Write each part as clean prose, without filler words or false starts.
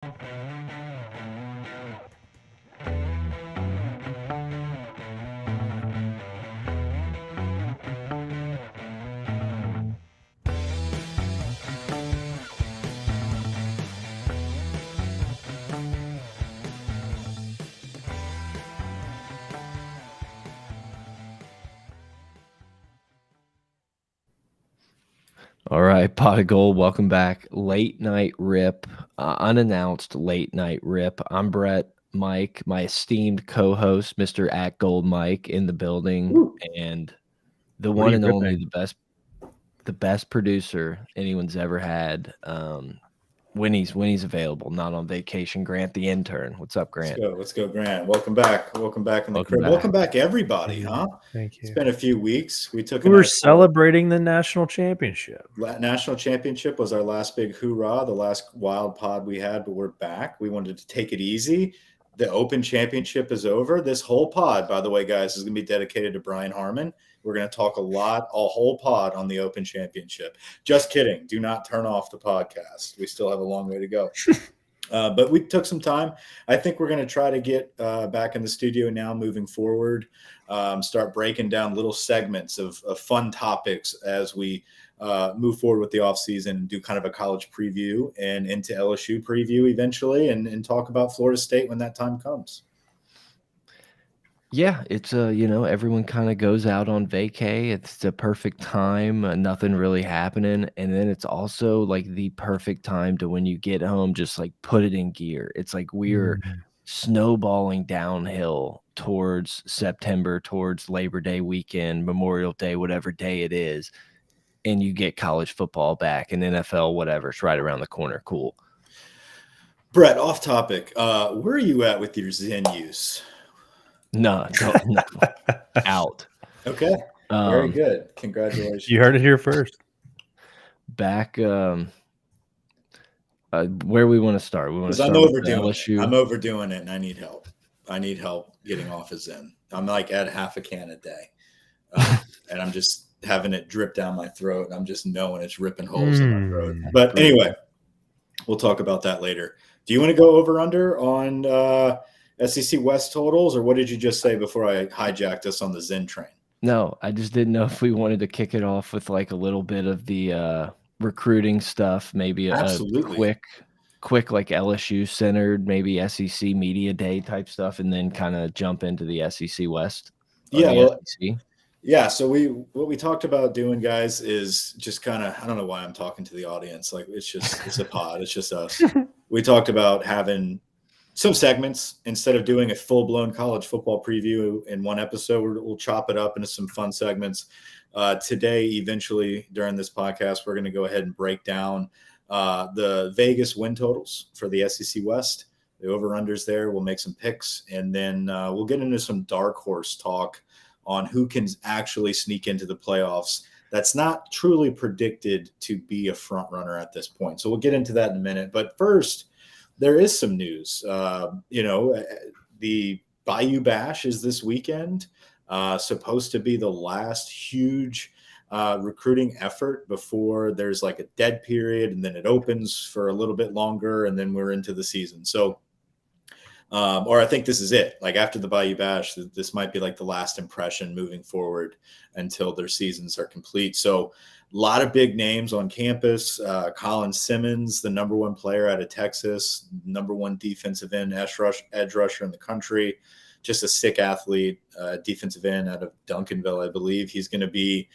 All right, Pot of Gold, welcome back. Late night rip, unannounced late night rip. I'm Brett, Mike, my esteemed co-host, Mr. At Gold Mike, in the building, Woo. and the What are one you and only, ripping? the best producer anyone's ever had. When he's available, not on vacation. Grant the intern. What's up, Grant? Let's go, Grant. Welcome back. Welcome back in the Welcome crib. back. Welcome back, everybody, huh? Thank It's you. been a few weeks. We took We were celebrating the national championship. national championship was our last big hoorah, the last wild pod we had, but we're back. We wanted to take it easy. The Open Championship is over. This whole pod, by the way, guys, is going to be dedicated to Brian Harman. We're going to talk a whole pod on the Open Championship. Just kidding. Do not turn off the podcast. We still have a long way to go. But we took some time. I think we're going to try to get back in the studio now moving forward, start breaking down little segments of fun topics as we move forward with the offseason and do kind of a college preview and into LSU preview eventually and talk about Florida State when that time comes. Yeah, it's everyone kind of goes out on vacay. It's the perfect time, nothing really happening, and then it's also like the perfect time to when you get home, just like put it in gear. It's like we're snowballing downhill towards September, towards Labor Day weekend, Memorial Day, whatever day it is, and you get college football back and NFL, whatever. It's right around the corner. Cool. Brett, off topic. Where are you at with your Zen use? No, no. Out. Okay. Very good. Congratulations. You heard it here first. Back where we want to start. We want to start with LSU. I'm overdoing it, and I need help. I need help getting off of Zen. I'm like at half a can a day, and I'm just having it drip down my throat, and I'm just knowing it's ripping holes in my throat. But anyway, we'll talk about that later. Do you want to go over under on SEC West totals, or what did you just say before I hijacked us on the Zen train? No, I just didn't know if we wanted to kick it off with like a little bit of the recruiting stuff, maybe a quick like LSU centered, maybe SEC media day type stuff, and then kind of jump into the SEC West. Yeah, so what we talked about doing, guys, is just kind of, I don't know why I'm talking to the audience. Like it's a pod, it's just us. We talked about having some segments instead of doing a full-blown college football preview in one episode. We'll chop it up into some fun segments. Today, eventually during this podcast, we're going to go ahead and break down the Vegas win totals for the SEC West, the over-unders there. We'll make some picks, and then we'll get into some dark horse talk on who can actually sneak into the playoffs. That's not truly predicted to be a front runner at this point. So we'll get into that in a minute. But first, there is some news. The Bayou Bash is this weekend, supposed to be the last huge recruiting effort before there's like a dead period, and then it opens for a little bit longer, and then we're into the season. So, or I think this is it. Like after the Bayou Bash, this might be like the last impression moving forward until their seasons are complete. So a lot of big names on campus. Colin Simmons, the #1 player out of Texas, #1 defensive end, edge rusher in the country, just a sick athlete, defensive end out of Duncanville, I believe. He's going to be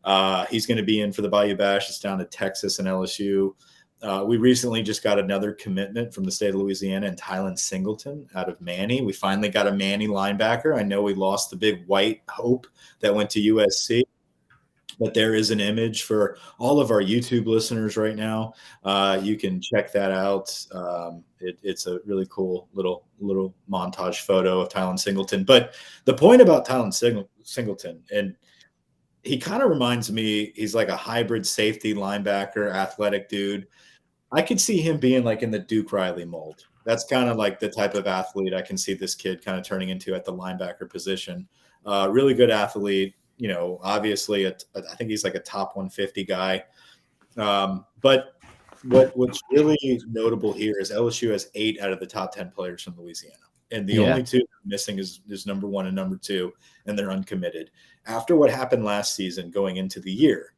in for the Bayou Bash. It's down to Texas and LSU. We recently just got another commitment from the state of Louisiana and Tylen Singleton out of Manny. We finally got a Manny linebacker. I know we lost the big white hope that went to USC. But there is an image for all of our YouTube listeners right now. You can check that out. It's a really cool little montage photo of Tylen Singleton. But the point about Tylen Singleton, and he kind of reminds me, he's like a hybrid safety linebacker, athletic dude. I could see him being like in the Duke Riley mold. That's kind of like the type of athlete I can see this kid kind of turning into at the linebacker position. Really good athlete. Obviously, I think he's like a top 150 guy. But what's really notable here is LSU has 8 out of the top 10 players from Louisiana. And the only two missing is number 1 and number 2, and they're uncommitted. After what happened last season going into the year,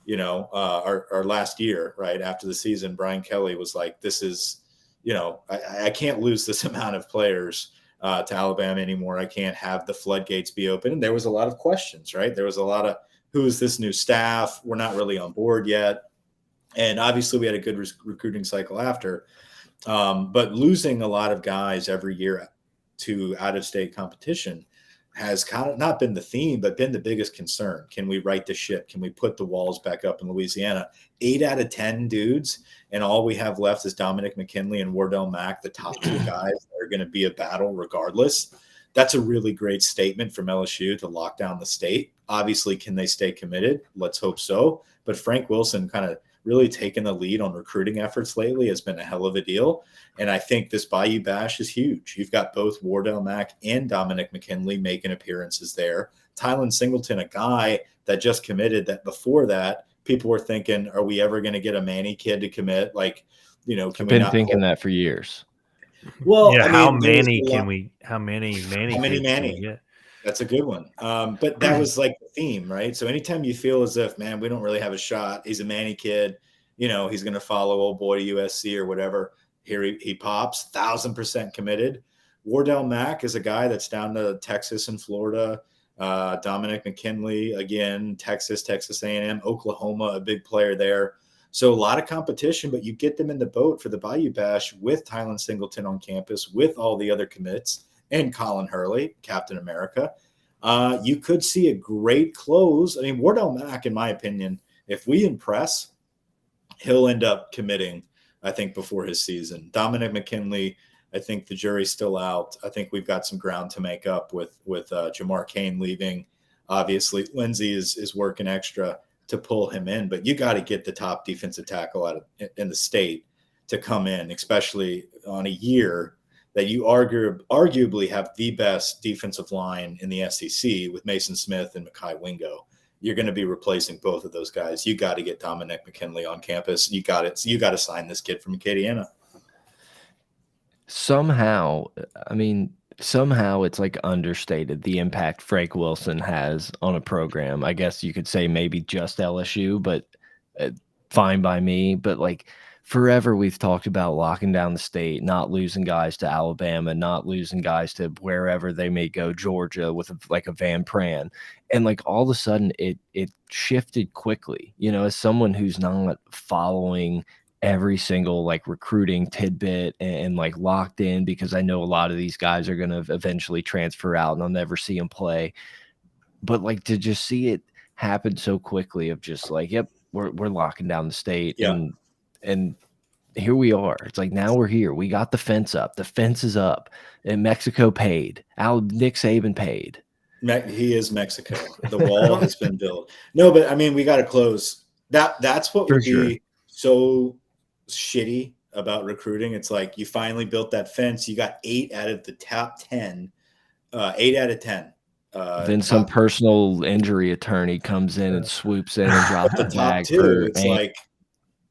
our last year, right after the season, Brian Kelly was like, this is, I can't lose this amount of players to Alabama anymore. I can't have the floodgates be open. And there was a lot of questions, right? There was a lot of, who is this new staff? We're not really on board yet. And obviously we had a good recruiting cycle after. But losing a lot of guys every year to out-of-state competition has kind of not been the theme, but been the biggest concern. Can we right the ship? Can we put the walls back up in Louisiana? 8 out of 10 dudes, and all we have left is Dominic McKinley and Wardell Mack, the top 2 guys that are going to be a battle regardless. That's a really great statement from LSU to lock down the state. Obviously, can they stay committed? Let's hope so. But Frank Wilson kind of really taken the lead on recruiting efforts lately has been a hell of a deal. And I think this Bayou Bash is huge. You've got both Wardell Mack and Dominic McKinley making appearances there. Tylen Singleton, a guy that just committed, that before that, people were thinking, are we ever going to get a Manny kid to commit? Like, can I've we been not thinking that for years. Well, yeah, I mean, how many Manny? Yeah. That's a good one. But that was like the theme, right? So anytime you feel as if, man, we don't really have a shot, he's a Manny kid, he's going to follow old boy to USC or whatever. Here he pops, 1,000% committed. Wardell Mack is a guy that's down to Texas and Florida. Dominic McKinley, again, Texas A&M, Oklahoma, a big player there. So a lot of competition, but you get them in the boat for the Bayou Bash with Tylen Singleton on campus, with all the other commits, and Colin Hurley, Captain America. You could see a great close. I mean, Wardell Mack, in my opinion, if we impress, he'll end up committing, I think, before his season. Dominic McKinley, I think the jury's still out. I think we've got some ground to make up with Jamar Cain leaving. Obviously, Lindsey is working extra to pull him in, but you got to get the top defensive tackle out of in the state to come in, especially on a year that you arguably have the best defensive line in the SEC with Mason Smith and Mekhi Wingo. You're going to be replacing both of those guys. You got to get Dominic McKinley on campus. You got to sign this kid from Acadiana. Somehow it's like understated the impact Frank Wilson has on a program. I guess you could say maybe just LSU, but fine by me. But like forever, we've talked about locking down the state, not losing guys to Alabama, not losing guys to wherever they may go, Georgia with like a Van Pran. And like all of a sudden it shifted quickly, as someone who's not following every single like recruiting tidbit and like locked in, because I know a lot of these guys are going to eventually transfer out and I'll never see them play. But like to just see it happen so quickly of just like, yep, we're locking down the state. Yeah. And here we are. It's like, now we're here. We got the fence up. The fence is up. And Mexico paid. Nick Saban paid. He is Mexico. The wall has been built. No, but I mean, we got to close. That's what would be so shitty about recruiting. It's like you finally built that fence. You got 8 out of the top 10. 8 out of 10. Then some personal injury attorney comes in and swoops in and drops the top bag. 2. It's like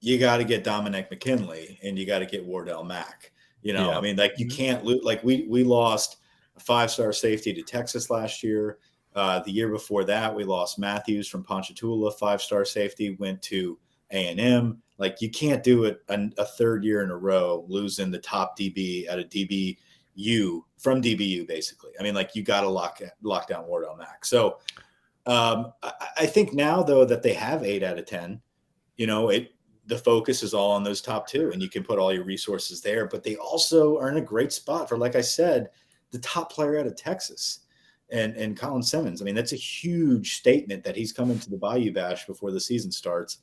you got to get Dominic McKinley and you got to get Wardell Mack. I mean, like you can't lose. Like we lost a 5-star safety to Texas last year. The year before that, we lost Matthews from Ponchatoula, 5-star safety, went to A&M. Like you can't do it a third year in a row, losing the top DB at a DBU from DBU, basically. I mean, like you got to lock down Wardell Mack. So I think now though that they have 8 out of 10, the focus is all on those top 2 and you can put all your resources there, but they also are in a great spot for, like I said, the top player out of Texas and Colin Simmons. I mean, that's a huge statement that he's coming to the Bayou Bash before the season starts.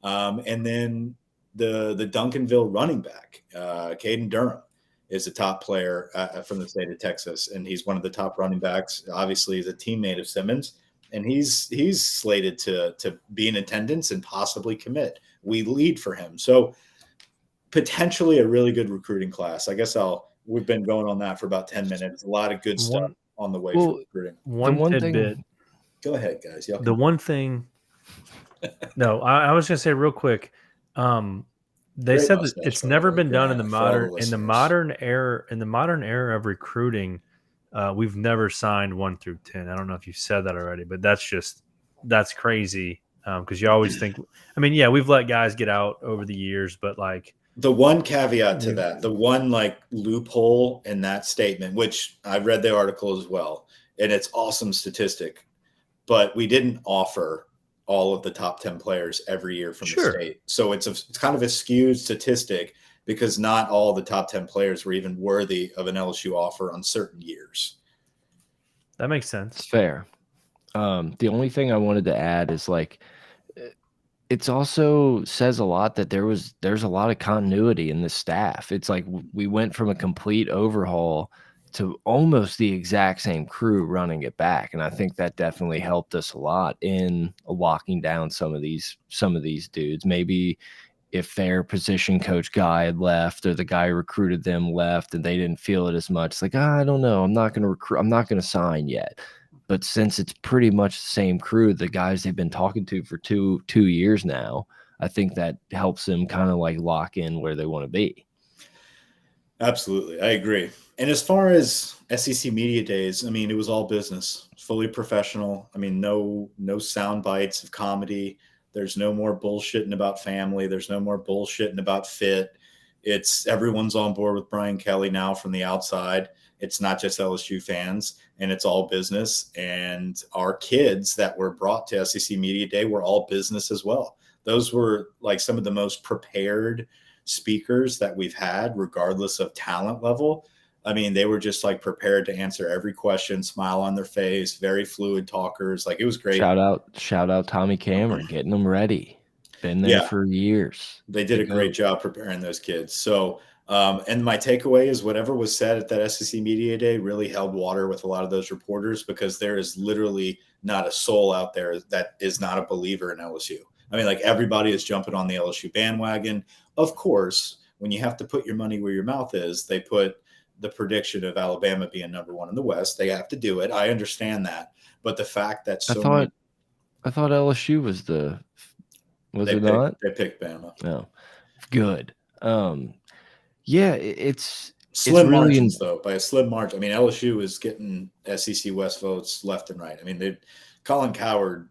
And then the Duncanville running back, Caden Durham, is a top player from the state of Texas, and he's one of the top running backs. Obviously, he's a teammate of Simmons, and he's slated to be in attendance and possibly commit. We lead for him, so potentially a really good recruiting class. I guess we've been going on that for about 10 minutes. A lot of good stuff on the way for recruiting. One tidbit. Go ahead, guys. The one thing. No, I was going to say real quick. They Great said that mustache, it's by the never way, been done Grant, for all the listeners. in the modern era of recruiting. We've never signed 1 through 10. I don't know if you said that already, but that's crazy. Because you always think, I mean, yeah, we've let guys get out over the years, but like The one caveat to that, the one like loophole in that statement, which I read the article as well, and it's awesome statistic, but we didn't offer all of the top 10 players every year from the sure, state. So it's kind of a skewed statistic because not all the top 10 players were even worthy of an LSU offer on certain years. that makes It's sense. fair. The only thing I wanted to add is like it's also says a lot that there's a lot of continuity in the staff. It's like we went from a complete overhaul to almost the exact same crew running it back, and I think that definitely helped us a lot in locking down some of these dudes. Maybe if their position coach guy had left or the guy who recruited them left and they didn't feel it as much, it's like, I don't know, I'm not going to recruit, I'm not going to sign yet. But since it's pretty much the same crew, the guys they've been talking to for two years now, I think that helps them kind of like lock in where they want to be. Absolutely. I agree. And as far as SEC media days, I mean, it was all business, fully professional. I mean, no sound bites of comedy. There's no more bullshitting about family. There's no more bullshitting about fit. It's everyone's on board with Brian Kelly now from the outside. It's not just LSU fans, and it's all business. And our kids that were brought to SEC Media Day were all business as well. Those were like some of the most prepared speakers that we've had, regardless of talent level. I mean, they were just like prepared to answer every question, smile on their face, very fluid talkers. Like it was great. Shout out Tommy Cameron, getting them ready. Been there Yeah, for years. they did a great job preparing those kids. So, and my takeaway is whatever was said at that SEC Media Day really held water with a lot of those reporters because there is literally not a soul out there that is not a believer in LSU. I mean, like everybody is jumping on the LSU bandwagon. Of course, when you have to put your money where your mouth is, they put the prediction of Alabama being #1 in the West. They have to do it. I understand that. But the fact that I so many thought LSU was it not? they picked Bama. No. Good. Yeah, it's Slim really margins, though, by a slim margin. I mean, LSU is getting SEC West votes left and right. I mean, Colin Cowherd,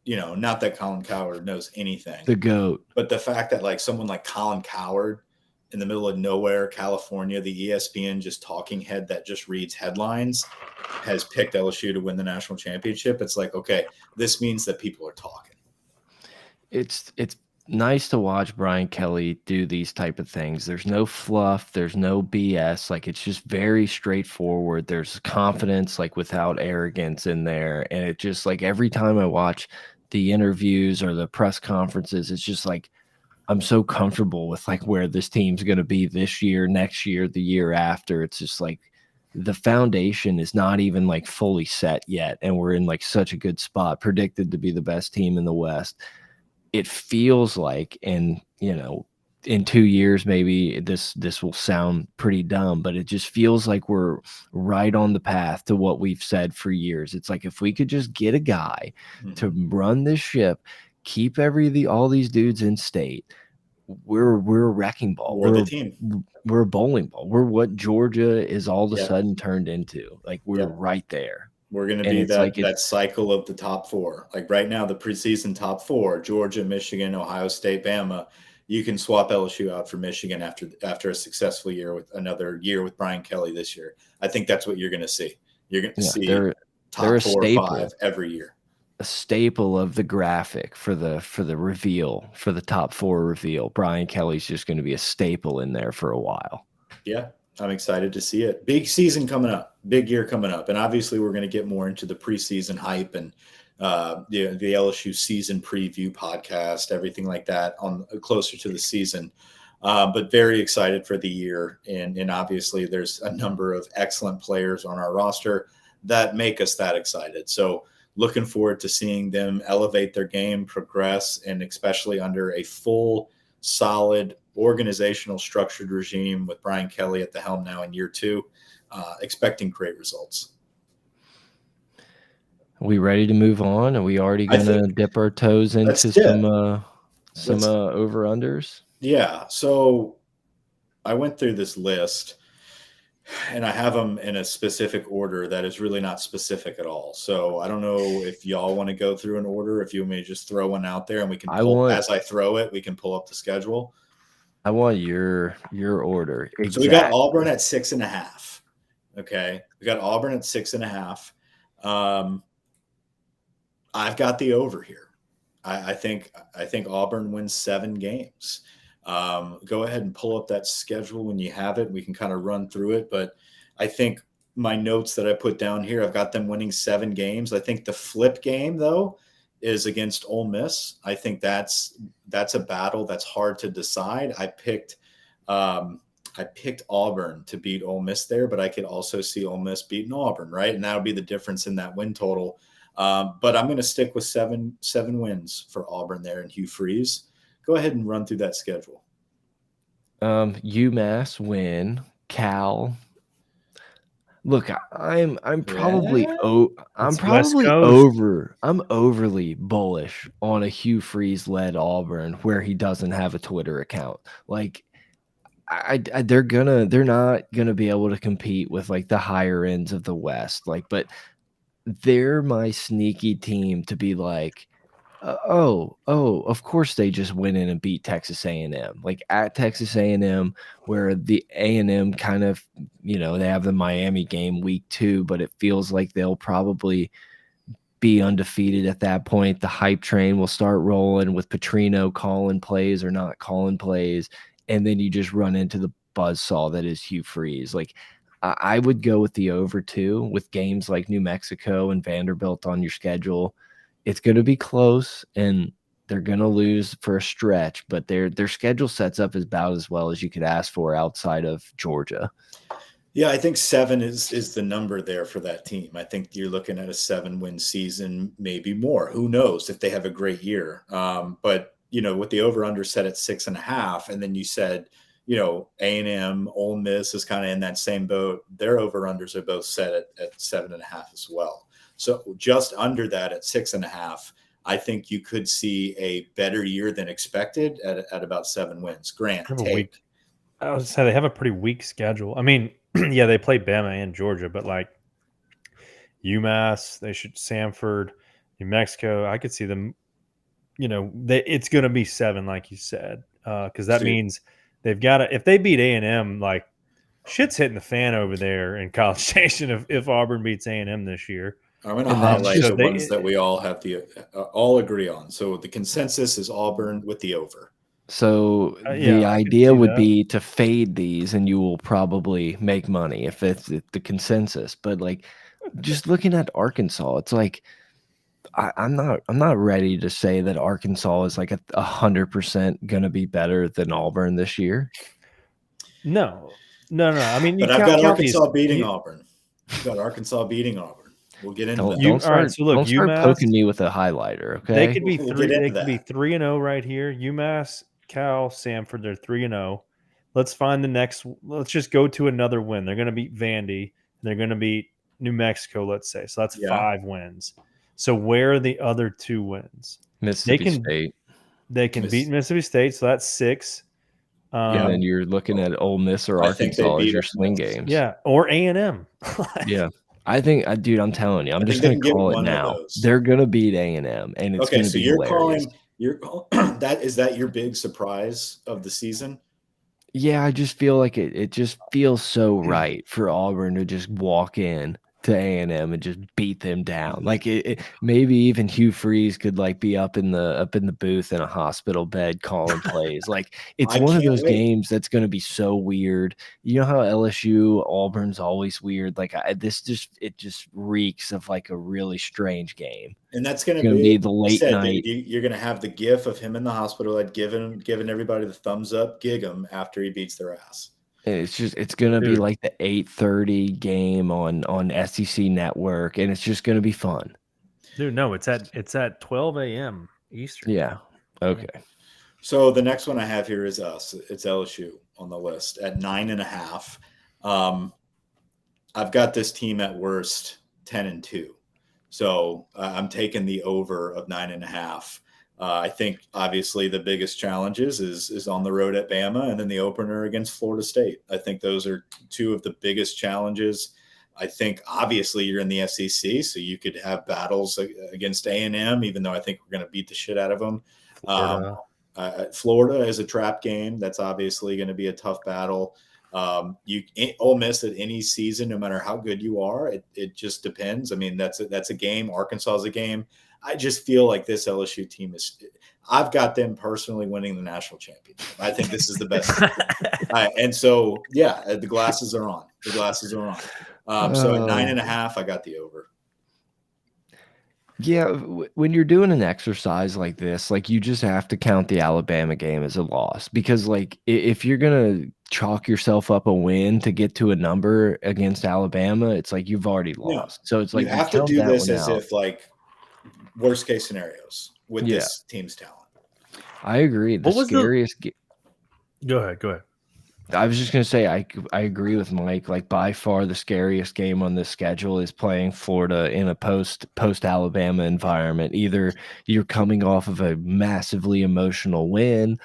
not that Colin Cowherd knows anything, the GOAT. but the fact that like someone like Colin Cowherd in the middle of nowhere, California, the ESPN just talking head that just reads headlines has picked LSU to win the national championship. It's like, okay, this means that people are talking. It's nice to watch Brian Kelly do these type of things. There's no fluff, there's no BS. Like it's just very straightforward. There's confidence, like without arrogance in there. And it just like every time I watch the interviews or the press conferences, it's just like I'm so comfortable with like where this team's going to be this year, next year, the year after. It's just like the foundation is not even like fully set yet. And we're in like such a good spot, predicted to be the best team in the West. It feels like, and in 2 years, maybe this will sound pretty dumb, but it just feels like we're right on the path to what we've said for years. It's like if we could just get a guy to run this ship, keep all these dudes in state, we're a wrecking ball. We're the team. We're a bowling ball. We're what Georgia is all of a sudden turned into. Like we're right there. We're going to be that cycle of the top four. Like right now, the preseason top four: Georgia, Michigan, Ohio State, Bama. You can swap LSU out for Michigan after a successful year with another year with Brian Kelly this year. I think that's what you're going to see. You're going to see top 4 or 5 every year. A staple of the graphic for the reveal, for the top 4 reveal. Brian Kelly's just going to be a staple in there for a while. Yeah, I'm excited to see it. Big season coming up, big year coming up. And obviously we're going to get more into the preseason hype and the LSU season preview podcast, everything like that on closer to the season. But very excited for the year. And obviously there's a number of excellent players on our roster that make us that excited. So looking forward to seeing them elevate their game, progress, and especially under a full, solid, organizational, structured regime with Brian Kelly at the helm now in year 2, expecting great results. Are we ready to move on? Are we already going to dip our toes into some over-unders? Yeah. So I went through this list and I have them in a specific order that is really not specific at all. So I don't know if y'all want to go through an order, if you may just throw one out there and we can I pull, want as I throw it, we can pull up the schedule. I want your order So we got exact. Auburn at 6.5. Okay. We got Auburn at 6.5. I've got the over here. I think Auburn wins 7 games. Go ahead and pull up that schedule when you have it. We can kind of run through it, but I think my notes that I put down here, I've got them winning 7 games. I think the flip game though is against Ole Miss. I think that's a battle that's hard to decide. I picked Auburn to beat Ole Miss there, but I could also see Ole Miss beating Auburn, right? And that would be the difference in that win total. But I'm going to stick with seven wins for Auburn there and Hugh Freeze. Go ahead and run through that schedule. UMass win. Cal. Look, I'm probably Yeah. I'm It's West probably Coast. I'm overly bullish on a Hugh Freeze led Auburn where he doesn't have a Twitter account. Like they're not gonna be able to compete with like the higher ends of the West. Like, but they're my sneaky team to be like, oh, of course they just went in and beat Texas A&M. Like at Texas A&M, where the A&M kind of, they have the Miami game week 2, but it feels like they'll probably be undefeated at that point. The hype train will start rolling with Petrino calling plays or not calling plays, and then you just run into the buzzsaw that is Hugh Freeze. Like I would go with the over 2 with games like New Mexico and Vanderbilt on your schedule. It's going to be close, and they're going to lose for a stretch, but their schedule sets up about as well as you could ask for outside of Georgia. Yeah, I think 7 is the number there for that team. I think you're looking at a 7-win season, maybe more. Who knows if they have a great year? But with the over/under set at 6.5, and then you said, A&M, Ole Miss is kind of in that same boat. Their over/unders are both set at 7.5 as well. So just under that at 6.5, I think you could see a better year than expected at about 7 wins. Grant, take. I would say they have a pretty weak schedule. I mean, yeah, they play Bama and Georgia, but like UMass, Samford, New Mexico. I could see them. It's going to be 7, like you said, because that means they've got to. If they beat A&M, like shit's hitting the fan over there in College Station. If Auburn beats A&M this year, I'm going to highlight the ones that we all have all agree on. So the consensus is Auburn with the over. So the idea would be to fade these, and you will probably make money if it's the consensus. But like, just looking at Arkansas, it's like I'm not ready to say that Arkansas is like 100% going to be better than Auburn this year. No. I mean, but I've got Arkansas beating Auburn. I've got Arkansas beating Auburn. We'll get into that. Don't start poking me with a highlighter, okay? They could be 3-0 right here. UMass, Cal, Samford, they're 3-0. Let's find the next. Let's just go to another win. They're going to beat Vandy. They're going to beat New Mexico, let's say. So that's 5 wins. So where are the other 2 wins? Mississippi State. They can beat Mississippi State, so that's 6. And then you're looking at Ole Miss or Arkansas as your swing games. Yeah, or A&M. Yeah. I think, dude, I'm telling you, I'm just going to call it now. They're going to beat A&M, and it's going to be hilarious. Is that your big surprise of the season? Yeah, I just feel like it just feels so right for Auburn to just walk in to A&M and just beat them down. Like maybe even Hugh Freeze could like be up in the booth in a hospital bed calling plays. Like it's one of those games that's going to be so weird. You know how LSU Auburn's always weird. Like it just reeks of like a really strange game. And that's going to be the late night. You're going to have the gif of him in the hospital, like giving everybody the thumbs up, gig him after he beats their ass. It's gonna be like the 8:30 game on SEC Network, and it's just gonna be fun. Dude, no, it's at 12 a.m. Eastern. Yeah. Okay. So the next one I have here is us. It's LSU on the list at 9.5. I've got this team at worst 10-2. So I'm taking the over of 9.5. I think obviously the biggest challenges is on the road at Bama and then the opener against Florida State. I think those are two of the biggest challenges. I think obviously you're in the SEC, so you could have battles against A&M, even though I think we're going to beat the shit out of them. Florida. Florida is a trap game. That's obviously going to be a tough battle. Ole Miss at any season, no matter how good you are, it just depends. I mean, that's a game. Arkansas is a game. I just feel like this LSU team I've got them personally winning the national championship. I think this is the best. And so, yeah, the glasses are on. The glasses are on. So at 9.5, I got the over. Yeah, when you're doing an exercise like this, like you just have to count the Alabama game as a loss because, like, if you're gonna chalk yourself up a win to get to a number against Alabama, it's like you've already lost. So it's like you have to do this as if like worst case scenarios with this team's talent. I agree. The scariest. Go ahead. I was just gonna say I agree with Mike. Like by far the scariest game on this schedule is playing Florida in a post Alabama environment. Either you're coming off of a massively emotional win,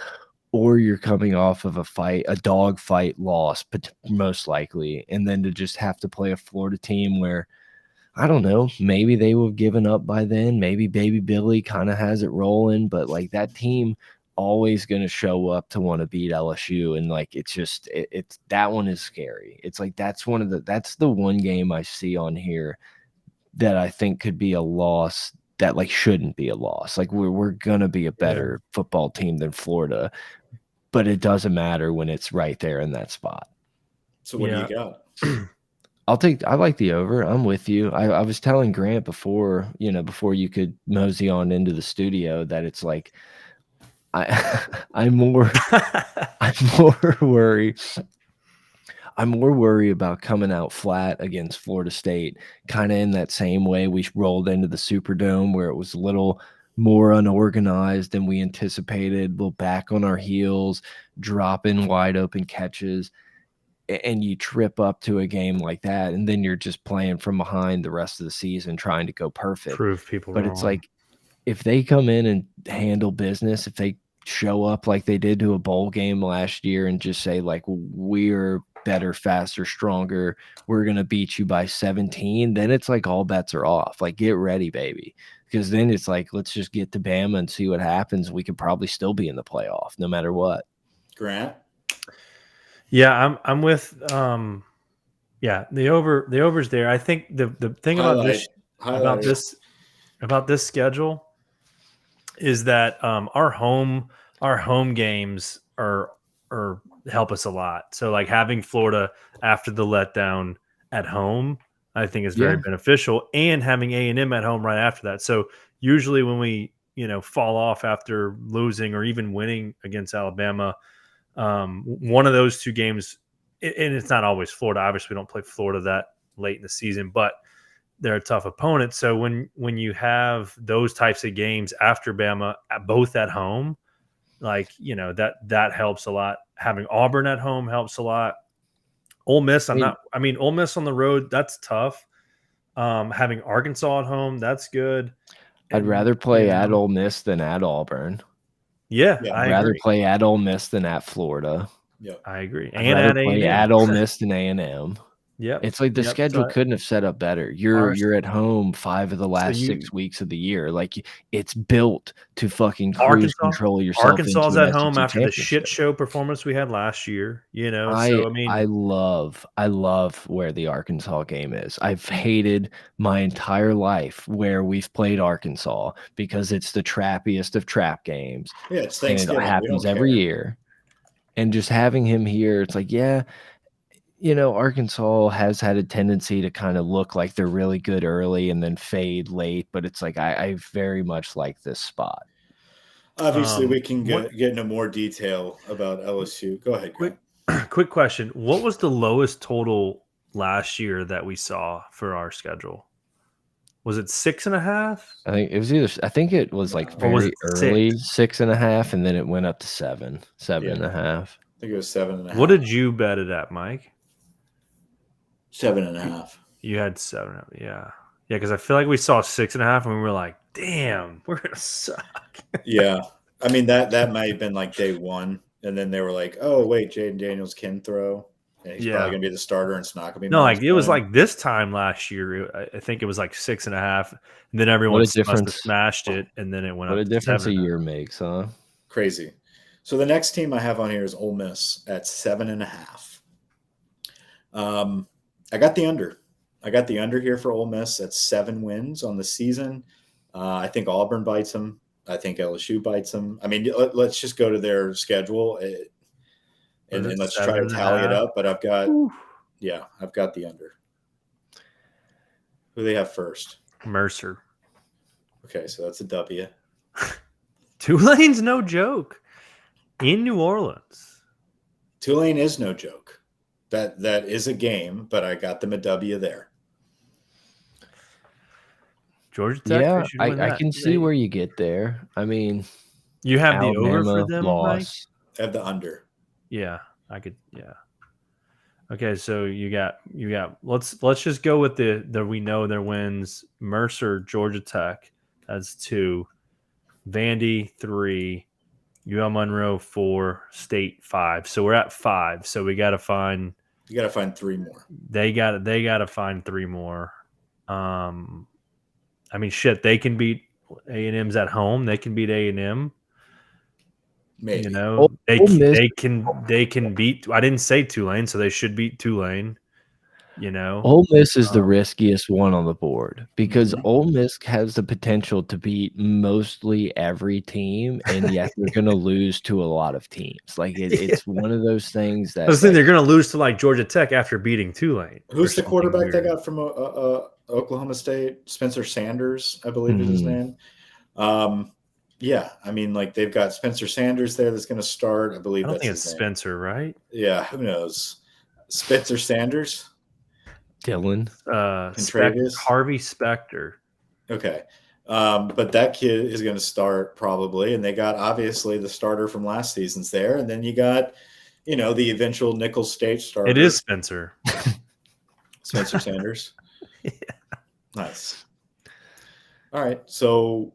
or you're coming off of a dog fight loss, but most likely, and then to just have to play a Florida team where I don't know, maybe they will have given up by then. Maybe Baby Billy kind of has it rolling, but like that team always going to show up to want to beat LSU. And like, it's just, it's that one is scary. It's like, that's the one game I see on here that I think could be a loss that like shouldn't be a loss. Like we're going to be a better football team than Florida, but it doesn't matter when it's right there in that spot. So what do you got? I like the over. I'm with you. I was telling Grant before you could mosey on into the studio that it's like, I'm more worried about coming out flat against Florida State, kind of in that same way we rolled into the Superdome where it was a little more unorganized than we anticipated, a little back on our heels, dropping wide open catches, and you trip up to a game like that, and then you're just playing from behind the rest of the season trying to go perfect. Prove people wrong. It's like if they come in and handle business, if they show up like they did to a bowl game last year and just say like we're better, faster, stronger, we're gonna beat you by 17, then it's like all bets are off. Like get ready, baby, because then it's like let's just get to Bama and see what happens. We could probably still be in the playoff no matter what. Grant? Yeah, I'm with the over's there. I think the thing about this schedule is that our home games are help us a lot. So like having Florida after the letdown at home, I think is very beneficial, and having A&M at home right after that. So usually when we fall off after losing or even winning against Alabama, one of those two games, and it's not always Florida. Obviously, we don't play Florida that late in the season, but they're a tough opponent. So when you have those types of games after Bama, both at home, like that helps a lot. Having Auburn at home helps a lot. Ole Miss, Ole Miss on the road, that's tough. Having Arkansas at home, that's good. I'd rather play at Ole Miss than at Auburn. Yeah, I'd rather play at Ole Miss than at Florida. Yeah, I agree. And I'd rather play at Ole Miss than A&M. Yeah, it's like the schedule couldn't have set up better. You're at home 5 of the last 6 weeks of the year. Like it's built to fucking cruise control yourself. Arkansas's at home after the shit show performance we had last year. I love where the Arkansas game is. I've hated my entire life where we've played Arkansas because it's the trappiest of trap games. Yeah, it's Thanksgiving. And it happens every year. And just having him here, it's like, Arkansas has had a tendency to kind of look like they're really good early and then fade late, but it's like I very much like this spot. Obviously, we can get into more detail about LSU. Go ahead. Quick question. What was the lowest total last year that we saw for our schedule? Was it 6.5? I think it was like very early 6.5, and then it went up to 7.5. I think it was 7.5. What did you bet it at, Mike? 7.5. You had 7. Yeah. Because I feel like we saw 6.5, and we were like, damn, we're gonna suck. Yeah. I mean, that might have been like day one. And then they were like, oh, wait, Jaden Daniels can throw. And he's probably Yeah. going to be the starter, and it's not going to be No, Miles like it was Brennan. like this time last year. I think it was like 6.5, and then What everyone a must have difference! smashed it, and then it went What up a to difference a 7.5. year makes, huh? Crazy. So the next team I have on here is Ole Miss at 7.5. I got the under. I got the under here for Ole Miss at 7 wins on the season. I think Auburn bites them. I think LSU bites them. I mean, let's just go to their schedule and let's try to tally it 7.5? up. But I've got the under. Who do they have first? Mercer. Okay, so that's a W. Tulane's no joke in New Orleans. Tulane is no joke. That is a game, but I got them a W there. Georgia Tech. Yeah, they should win I that. can see where you get there. I mean, You have the over for Alabama them, Mike? loss. I have the under. Yeah, I could. Yeah. Okay, so you got. Let's just go with the we know their wins. Mercer, Georgia Tech. That's 2. Vandy 3. UL Monroe 4. State 5. So we're at 5. So we got to find. You got to find 3 more. They got to find 3 more. I mean, shit. They can beat A&M's at home. They can beat A&M. Maybe. You know, they Ole Miss- can beat. I didn't say Tulane, so they should beat Tulane. You know, Ole Miss is the riskiest one on the board because Mhm. Ole Miss has the potential to beat mostly every team, and yet they're going to lose to a lot of teams. Like it's one of those things that I was thinking like, they're going to lose to like Georgia Tech after beating Tulane. Who's or the something quarterback they weird. got from Oklahoma State? Spencer Sanders, I believe is his name. Yeah, I mean, like they've got Spencer Sanders there that's going to start. I believe I don't that's think it's his name. Spencer, right? Yeah, who knows? Spencer Sanders, Dylan. Contreras? Harvey Specter. Okay. But that kid is going to start probably, and they got obviously the starter from last season's there, and then you got, the eventual Nicholls State starter. It is Spencer. Spencer Sanders. Yeah. Nice. All right, so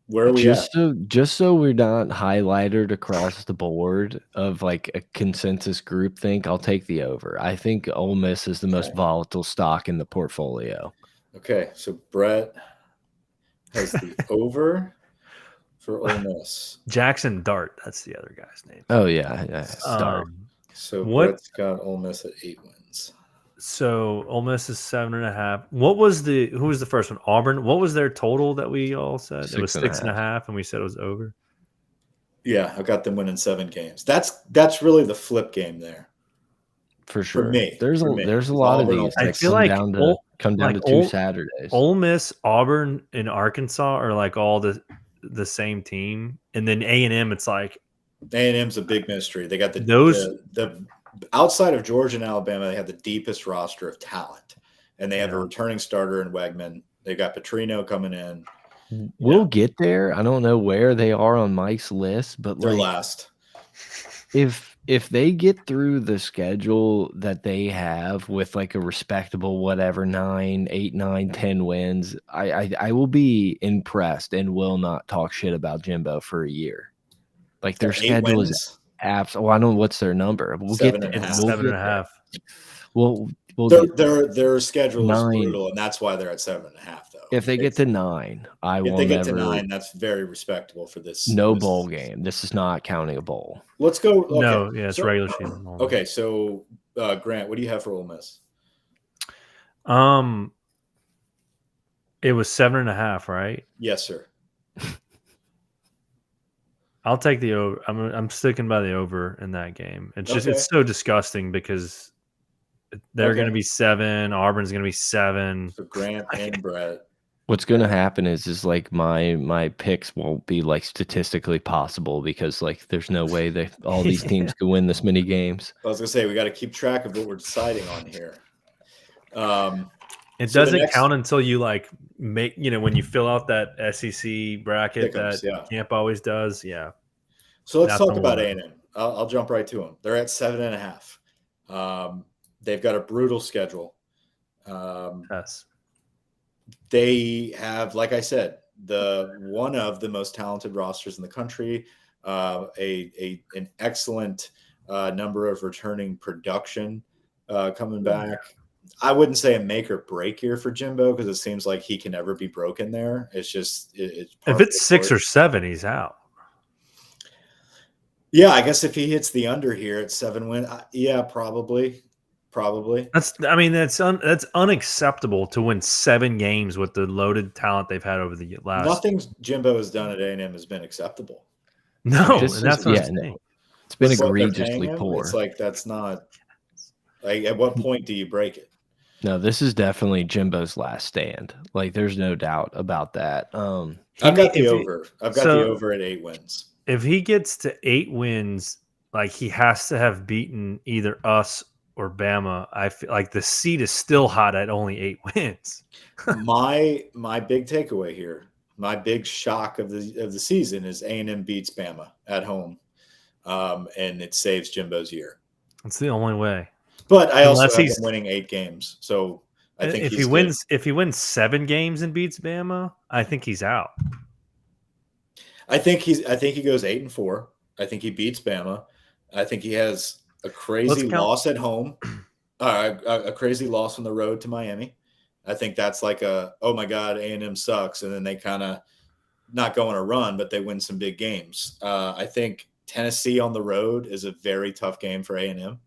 where are we at? Just so we're not highlighted across the board of like a consensus group think, I'll take the over. I think Ole Miss is the most volatile stock in the portfolio. Okay, so Brett has the over for Ole Miss. Jackson Dart. That's the other guy's name. Oh yeah. Start. So Brett's got Ole Miss at 8 wins. So Ole Miss is 7.5. Who was the first one? Auburn. What was their total that we all said? It was 6.5, and we said it was over. Yeah, I got them winning 7 games. That's really the flip game there. For sure. For me. There's a lot of these. I feel like come down to 2 Saturdays. Ole Miss, Auburn, and Arkansas are like all the same team, and then A&M. It's like A&M's a big mystery. They got the outside of Georgia and Alabama, they have the deepest roster of talent, and they have a returning starter in Wegman. They got Petrino coming in. We'll get there. I don't know where they are on Mike's list, but they're last. If they get through the schedule that they have with like a respectable whatever 9, 8, 9, 10 wins, I will be impressed and will not talk shit about Jimbo for a year. Like their schedule is I don't know what's their number. We'll get there. 7.5. We'll their schedule is brutal, and that's why they're at 7.5. Though, if they get to 9, if they get to 9, that's very respectable for this. Bowl game. This is not counting a bowl. Let's go. Okay. No, yeah, it's regular season. Okay, so Grant, what do you have for Ole Miss? It was 7.5, right? Yes, sir. I'll take the over. I'm sticking by the over in that game. It's just it's so disgusting because they're going to be 7. Auburn's going to be 7. So Grant and Brett. What's going to happen is like my picks won't be like statistically possible because like there's no way that all these teams could win this many games. I was going to say we got to keep track of what we're deciding on here. It doesn't count until you like make when you fill out that SEC bracket that Camp always does. Yeah. So let's talk about A&M. I'll jump right to them. They're at 7.5. They've got a brutal schedule. Yes. They have, like I said, the one of the most talented rosters in the country, an excellent number of returning production coming back. I wouldn't say a make or break year for Jimbo because it seems like he can never be broken there. It's just it's If it's 6 or 7, he's out. Yeah, I guess if he hits the under here at 7 wins, yeah, probably. That's unacceptable to win 7 games with the loaded talent they've had over the last. Nothing Jimbo has done at A&M has been acceptable. No, and that's what I'm saying. It's been That's what they're egregiously paying him. poor. It's like that's not like at what point do you break it? No, this is definitely Jimbo's last stand. Like, there's no doubt about that. I've got the over. I've got the over at 8 wins. If he gets to 8 wins, like he has to have beaten either us or Bama. I feel like the seat is still hot at only 8 wins. my big takeaway here, my big shock of the season is A&M beats Bama at home, and it saves Jimbo's year. That's the only way. But I also have him winning 8 games, so I think if he wins 7 games and beats Bama, I think he's out. I think he goes 8-4. I think he beats Bama. I think he has a crazy loss at home, a crazy loss on the road to Miami. I think that's like oh my God, A&M sucks, and then they kind of not go on a run, but they win some big games. I think Tennessee on the road is a very tough game for A&M.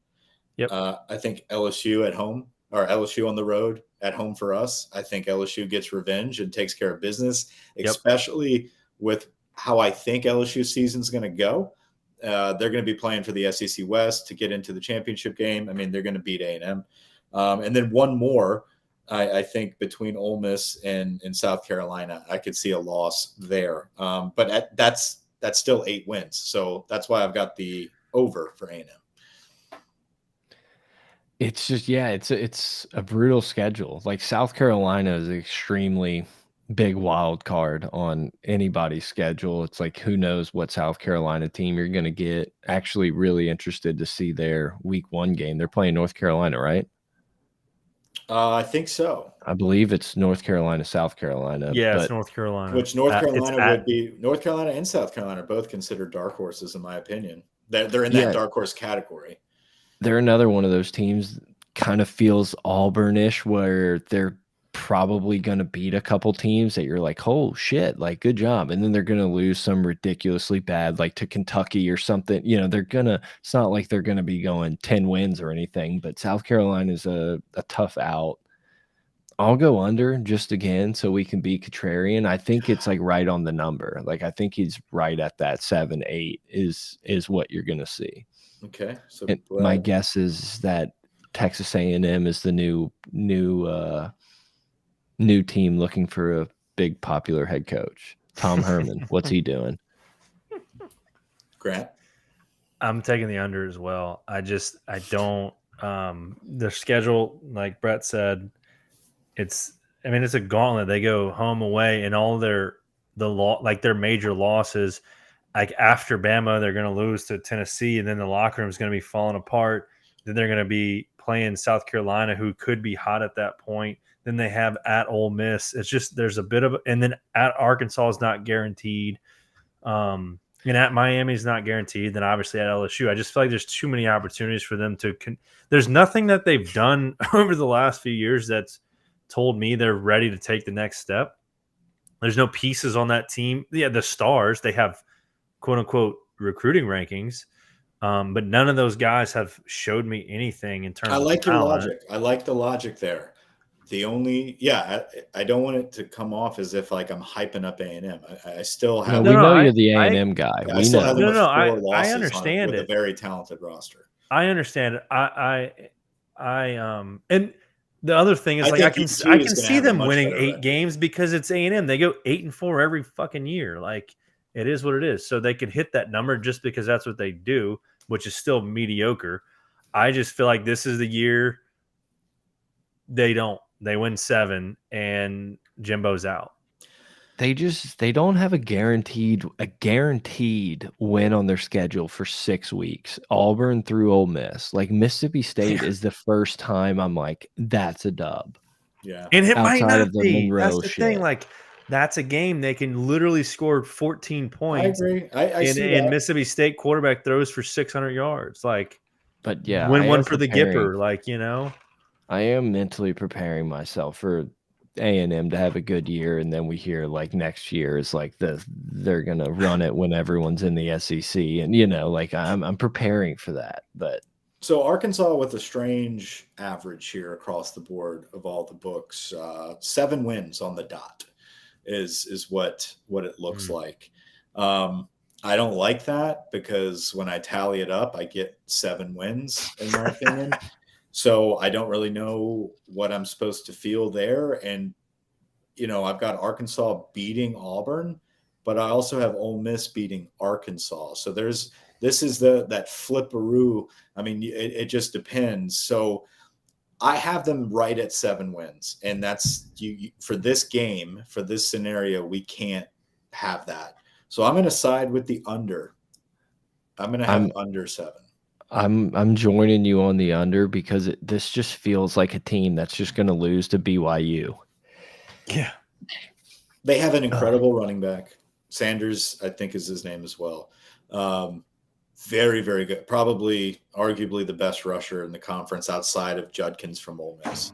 Yep. I think LSU at home or LSU on the road at home for us. I think LSU gets revenge and takes care of business, especially with how I think LSU season's going to go. They're going to be playing for the SEC West to get into the championship game. I mean, they're going to beat A&M. And then one more, I think between Ole Miss and South Carolina, I could see a loss there. But that's still 8 wins. So that's why I've got the over for A&M. It's just, it's a brutal schedule. Like, South Carolina is an extremely big wild card on anybody's schedule. It's like, who knows what South Carolina team you're going to get. Actually, really interested to see their week 1 game. They're playing North Carolina, right? I think so. I believe it's North Carolina, South Carolina. Yeah, it's North Carolina. Which North Carolina North Carolina and South Carolina are both considered dark horses, in my opinion. They're in that dark horse category. They're another one of those teams kind of feels Auburn-ish, where they're probably going to beat a couple teams that you're like, oh shit, like, good job. And then they're going to lose some ridiculously bad, like to Kentucky or something. You know, it's not like they're going to be going 10 wins or anything, but South Carolina is a tough out. I'll go under just again so we can be contrarian. I think it's like right on the number. Like, I think he's right at that 7-8 is what you're going to see. Okay. So my guess is that Texas A&M is the new team looking for a big popular head coach. Tom Herman, what's he doing? Grant? I'm taking the under as well. I don't their schedule, like Brett said, it's a gauntlet. They go home, away, and all their major losses, like after Bama, they're going to lose to Tennessee, and then the locker room is going to be falling apart. Then they're going to be playing South Carolina, who could be hot at that point. Then they have at Ole Miss. It's just there's a bit of, and then at Arkansas is not guaranteed. And at Miami is not guaranteed. Then obviously at LSU, I just feel like there's too many opportunities for them to. There's nothing that they've done over the last few years that's told me they're ready to take the next step. There's no pieces on that team. Yeah, the stars, they have quote unquote recruiting rankings. But none of those guys have showed me anything in terms of talent. Your logic. I like the logic there. The only, I don't want it to come off as if like I'm hyping up A&M. I still have. We know you're the A&M guy. I still have them with 4 I losses understand with it. a very talented roster. I understand it. And the other thing is, like, I can see them winning 8 games because it's A&M. They go 8-4 every fucking year. Like, it is what it is. So they could hit that number just because that's what they do, which is still mediocre. I just feel like this is the year they don't. They win 7 and Jimbo's out. They don't have a guaranteed win on their schedule for 6 weeks. Auburn through Ole Miss. Like, Mississippi State is the first time I'm like, that's a dub. Yeah. And it might not be. That's the thing. Like, that's a game they can literally score 14 I points. agree. I see And that. Mississippi State quarterback throws for 600 yards. Like, But yeah, win I one am for the preparing. Gipper. Like, you know, I am mentally preparing myself for A&M to have a good year, and then we hear like next year is like they're gonna run it when everyone's in the SEC, and like I'm preparing for that. But So Arkansas with a strange average here across the board of all the books, 7 wins on the dot is what it looks like. I don't like that because when I tally it up, I get 7 wins in my opinion. So I don't really know what I'm supposed to feel there. And I've got Arkansas beating Auburn, but I also have Ole Miss beating Arkansas. So this is that flipperoo. I mean, it just depends. So I have them right at 7 wins, and that's for this game, for this scenario. We can't have that. So I'm going to side with the under. I'm going to have under 7. I'm joining you on the under because this just feels like a team that's just going to lose to BYU. yeah. They have an incredible running back. Sanders, I think, is his name as well. Very, very good. Probably, arguably, the best rusher in the conference outside of Judkins from Ole Miss.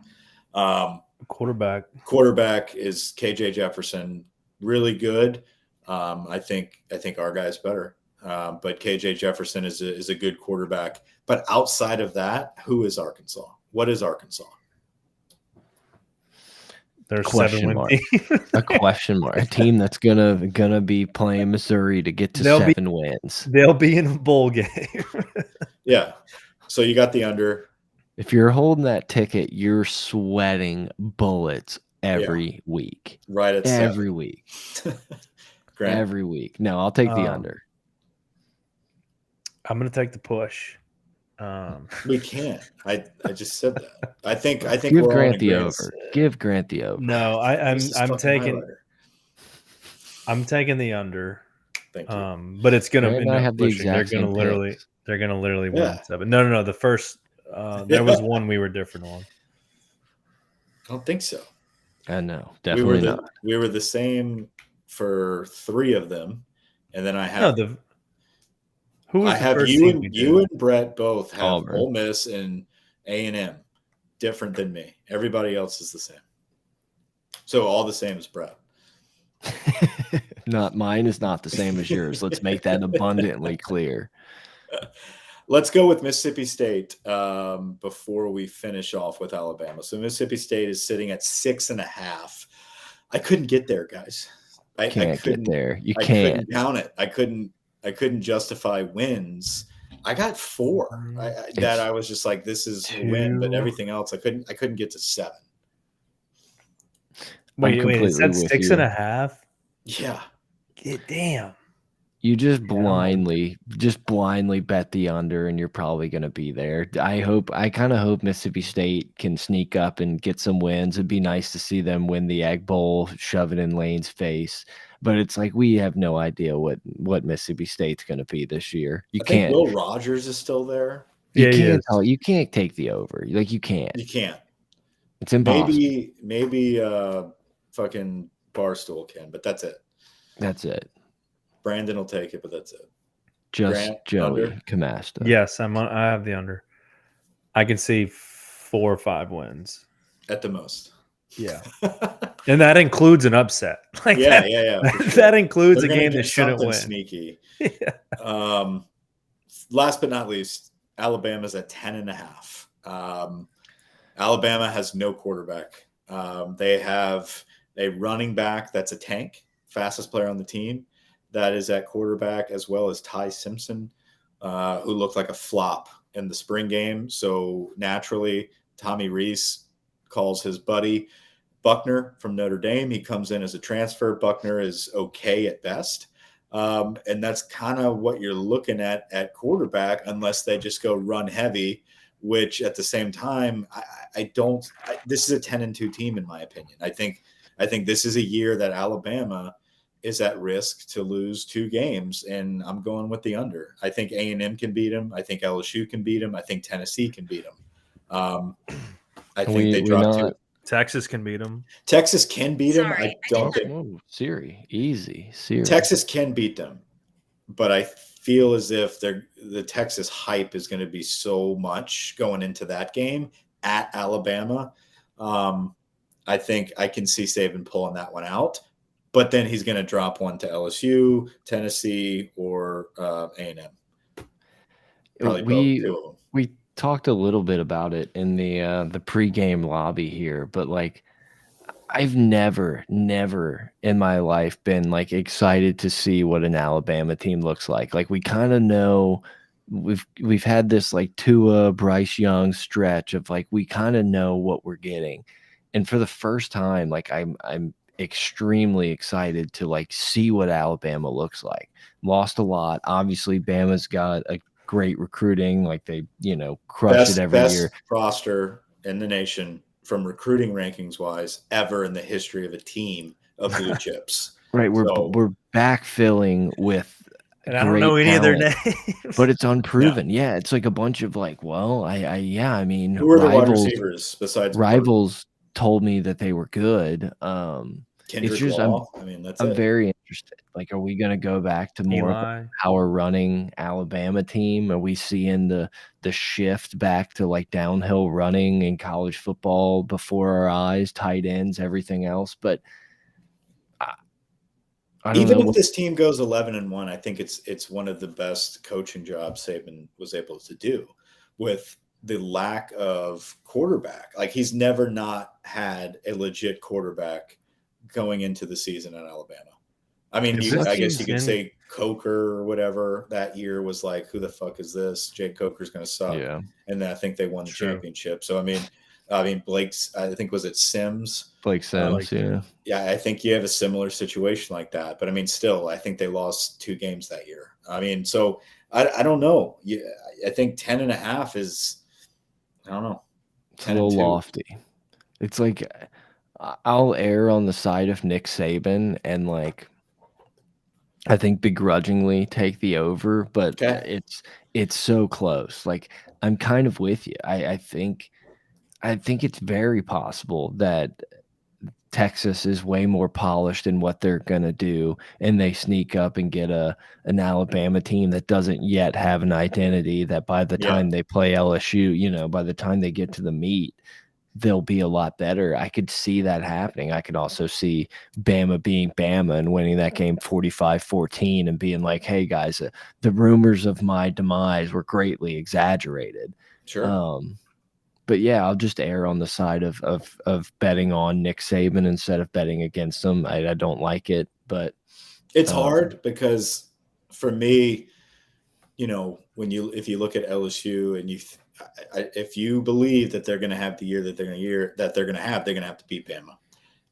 Quarterback is KJ Jefferson. Really good. I think our guy's better. But KJ Jefferson is a good quarterback. But outside of that, who is Arkansas? What is Arkansas? There's question mark. A question mark. A team that's gonna be playing Missouri to get to 7 wins. They'll be in a bowl game. Yeah. So you got the under. If you're holding that ticket, you're sweating bullets every week. Right at every week. Every week. No, I'll take the under. I'm gonna take the push. We can't. I just said that. I think give Grant the over. Give Grant the over. No, I'm taking the under. Thank you. But it's gonna end up pushing. They're gonna literally win 7. No. The first there was one we were different on. I don't think so. I know. Definitely not. We were the same for 3 of them, and then I have you and Brett both have Auburn. Ole Miss and A&M different than me. Everybody else is the same. So all the same as Brett. Not mine is not the same as yours. Let's make that abundantly clear. Let's go with Mississippi State before we finish off with Alabama. So Mississippi State is sitting at 6.5. I couldn't get there, guys. I can't get there. You can't. I couldn't count it. I couldn't justify wins. I got 4 that I was just like, this is a win, but everything else I couldn't get to 7. Wait, it said 6.5? Yeah. Damn. You just blindly bet the under, and you're probably going to be there. I kind of hope Mississippi State can sneak up and get some wins. It'd be nice to see them win the Egg Bowl, shove it in Lane's face. But it's like we have no idea what Mississippi State's going to be this year. You can't. Will Rogers is still there. You can't take the over. Like you can't. You can't. It's impossible. Maybe fucking Barstool can, but that's it. That's it. Brandon will take it, but that's it. Just Grant, Joey under? Camasta. Yes, I have the under. I can see 4 or 5 wins at the most. Yeah, and that includes an upset. Like yeah. Sure. That includes a game that shouldn't win. Sneaky. Yeah. Last but not least, Alabama's at 10.5. Alabama has no quarterback. They have a running back that's a tank, fastest player on the team. That is at quarterback, as well as Ty Simpson, who looked like a flop in the spring game. So naturally, Tommy Rees calls his buddy Buckner from Notre Dame. He comes in as a transfer. Buckner is okay at best. And that's kind of what you're looking at quarterback, unless they just go run heavy, which at the same time, this is a 10-2 team, in my opinion. I think this is a year that Alabama is at risk to lose 2 games, and I'm going with the under. I think A&M can beat them. I think LSU can beat them. I think Tennessee can beat them. I think they drop Texas can beat them. Texas can beat them. Sorry, I don't think Whoa, Siri, easy, Siri. Texas can beat them, but I feel as if the Texas hype is going to be so much going into that game at Alabama. I think I can see Saban pulling that one out, but then he's going to drop one to LSU, Tennessee, or A&M. Probably both, two of them. We talked a little bit about it in the pregame lobby here, but like I've never in my life been like excited to see what an Alabama team looks like. Like we kind of know we've had this like Tua, Bryce Young stretch of like we kind of know what we're getting. And for the first time, like I'm extremely excited to like see what Alabama looks like. Lost a lot. Obviously, Bama's got a great recruiting, like they, crush it every year. Best roster in the nation from recruiting rankings wise ever in the history of a team of blue chips. Right, we're backfilling with and I don't know any of their names, but it's unproven. Yeah, it's like a bunch of like, well, I mean, who are the wide receivers besides rivals told me that they were good. Kendrick Law. I mean, I'm very interested. Like, are we going to go back to more of a power running Alabama team? Are we seeing the shift back to like downhill running in college football before our eyes, tight ends, everything else? But I don't even know. If this team goes 11-1, I think it's one of the best coaching jobs Saban was able to do with the lack of quarterback. Like he's never not had a legit quarterback going into the season in Alabama. I mean, I guess you could say Coker or whatever that year was like, who the fuck is this? Jake Coker's going to suck. Yeah. And then I think they won the championship. So, I mean, Blake's, I think, was it Sims? Blake Sims, yeah. Yeah, I think you have a similar situation like that. But, I mean, still, I think they lost 2 games that year. I mean, so I don't know. I think 10.5 is, I don't know. It's a little lofty. It's like I'll err on the side of Nick Saban and like I think begrudgingly take the over, but it's so close. Like I'm kind of with you. I think it's very possible that Texas is way more polished in what they're gonna do, and they sneak up and get an Alabama team that doesn't yet have an identity. That by the time they play LSU, by the time they get to the meet, they'll be a lot better. I could see that happening. I could also see Bama being Bama and winning that game 45-14 and being like, hey guys, the rumors of my demise were greatly exaggerated. Sure. But yeah, I'll just err on the side of betting on Nick Saban instead of betting against him. I don't like it, but it's hard because for me, if you look at LSU and if you believe that they're going to have the year that they're going to have to beat Bama,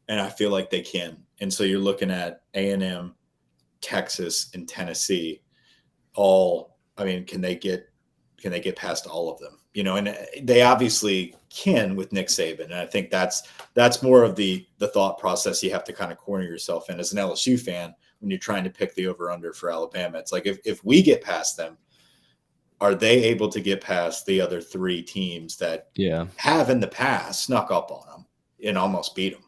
and I feel like they can. And so you're looking at A&M, Texas, and Tennessee. Can they get past all of them? And they obviously can with Nick Saban. And I think that's more of the thought process you have to kind of corner yourself in as an LSU fan when you're trying to pick the over-under for Alabama. It's like if we get past them, are they able to get past the other 3 teams that have in the past snuck up on them and almost beat them?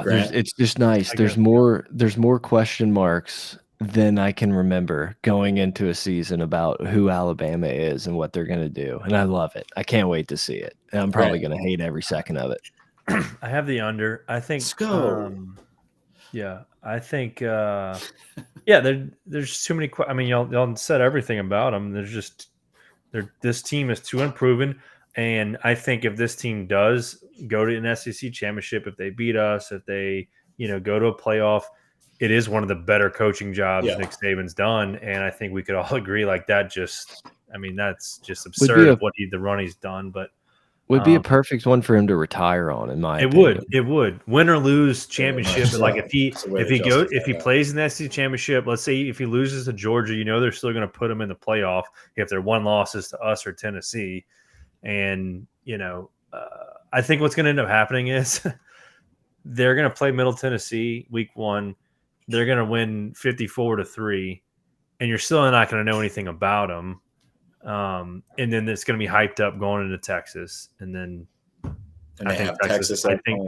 It's just nice. There's more question marks than I can remember going into a season about who Alabama is and what they're going to do. And I love it. I can't wait to see it. And I'm probably going to hate every second of it. I have the under. I think. Let's go. I think. There's too many. I mean, y'all said everything about them. This team is too unproven. And I think if this team does go to an SEC championship, if they beat us, if they, go to a playoff, it is one of the better coaching jobs Nick Saban's done. And I think we could all agree like that. That's just absurd the run he's done. But would be a perfect one for him to retire on, in my opinion. It would. Win or lose championship. Like if he plays in the SEC championship, let's say if he loses to Georgia, they're still going to put him in the playoff if their one losses to us or Tennessee. And I think what's going to end up happening is they're going to play Middle Tennessee week 1. They're going to win 54-3, and you're still not going to know anything about them. And then it's going to be hyped up going into Texas, and then And I they think have Texas. Texas at home.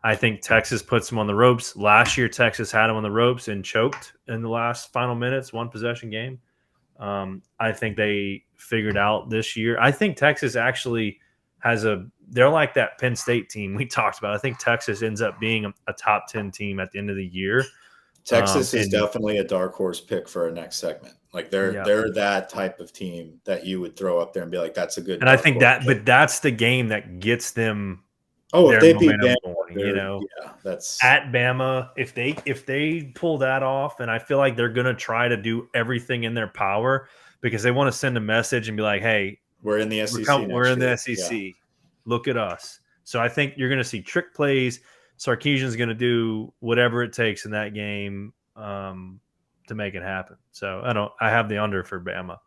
I think Texas puts them on the ropes. Last year, Texas had them on the ropes and choked in the last final minutes, one possession game. I think they figured out this year. I think Texas actually they're like that Penn State team we talked about. I think Texas ends up being a top 10 team at the end of the year. Texas is And definitely a dark horse pick for our next segment. Like yeah, they're that type of team that you would throw up there and be like, that's a good and I dark think horse pick. but that's the game that gets them Oh, if their they beat momentum Bama, going. You know, yeah, that's at Bama, if they pull that off, and I feel like they're gonna try to do everything in their power because they want to send a message and be like, hey, we're in the SEC. we're in the year. SEC. Yeah. Look at us. So I think you're going to see trick plays. Sarkisian's going to do whatever it takes in that game to make it happen. So I have the under for Bama.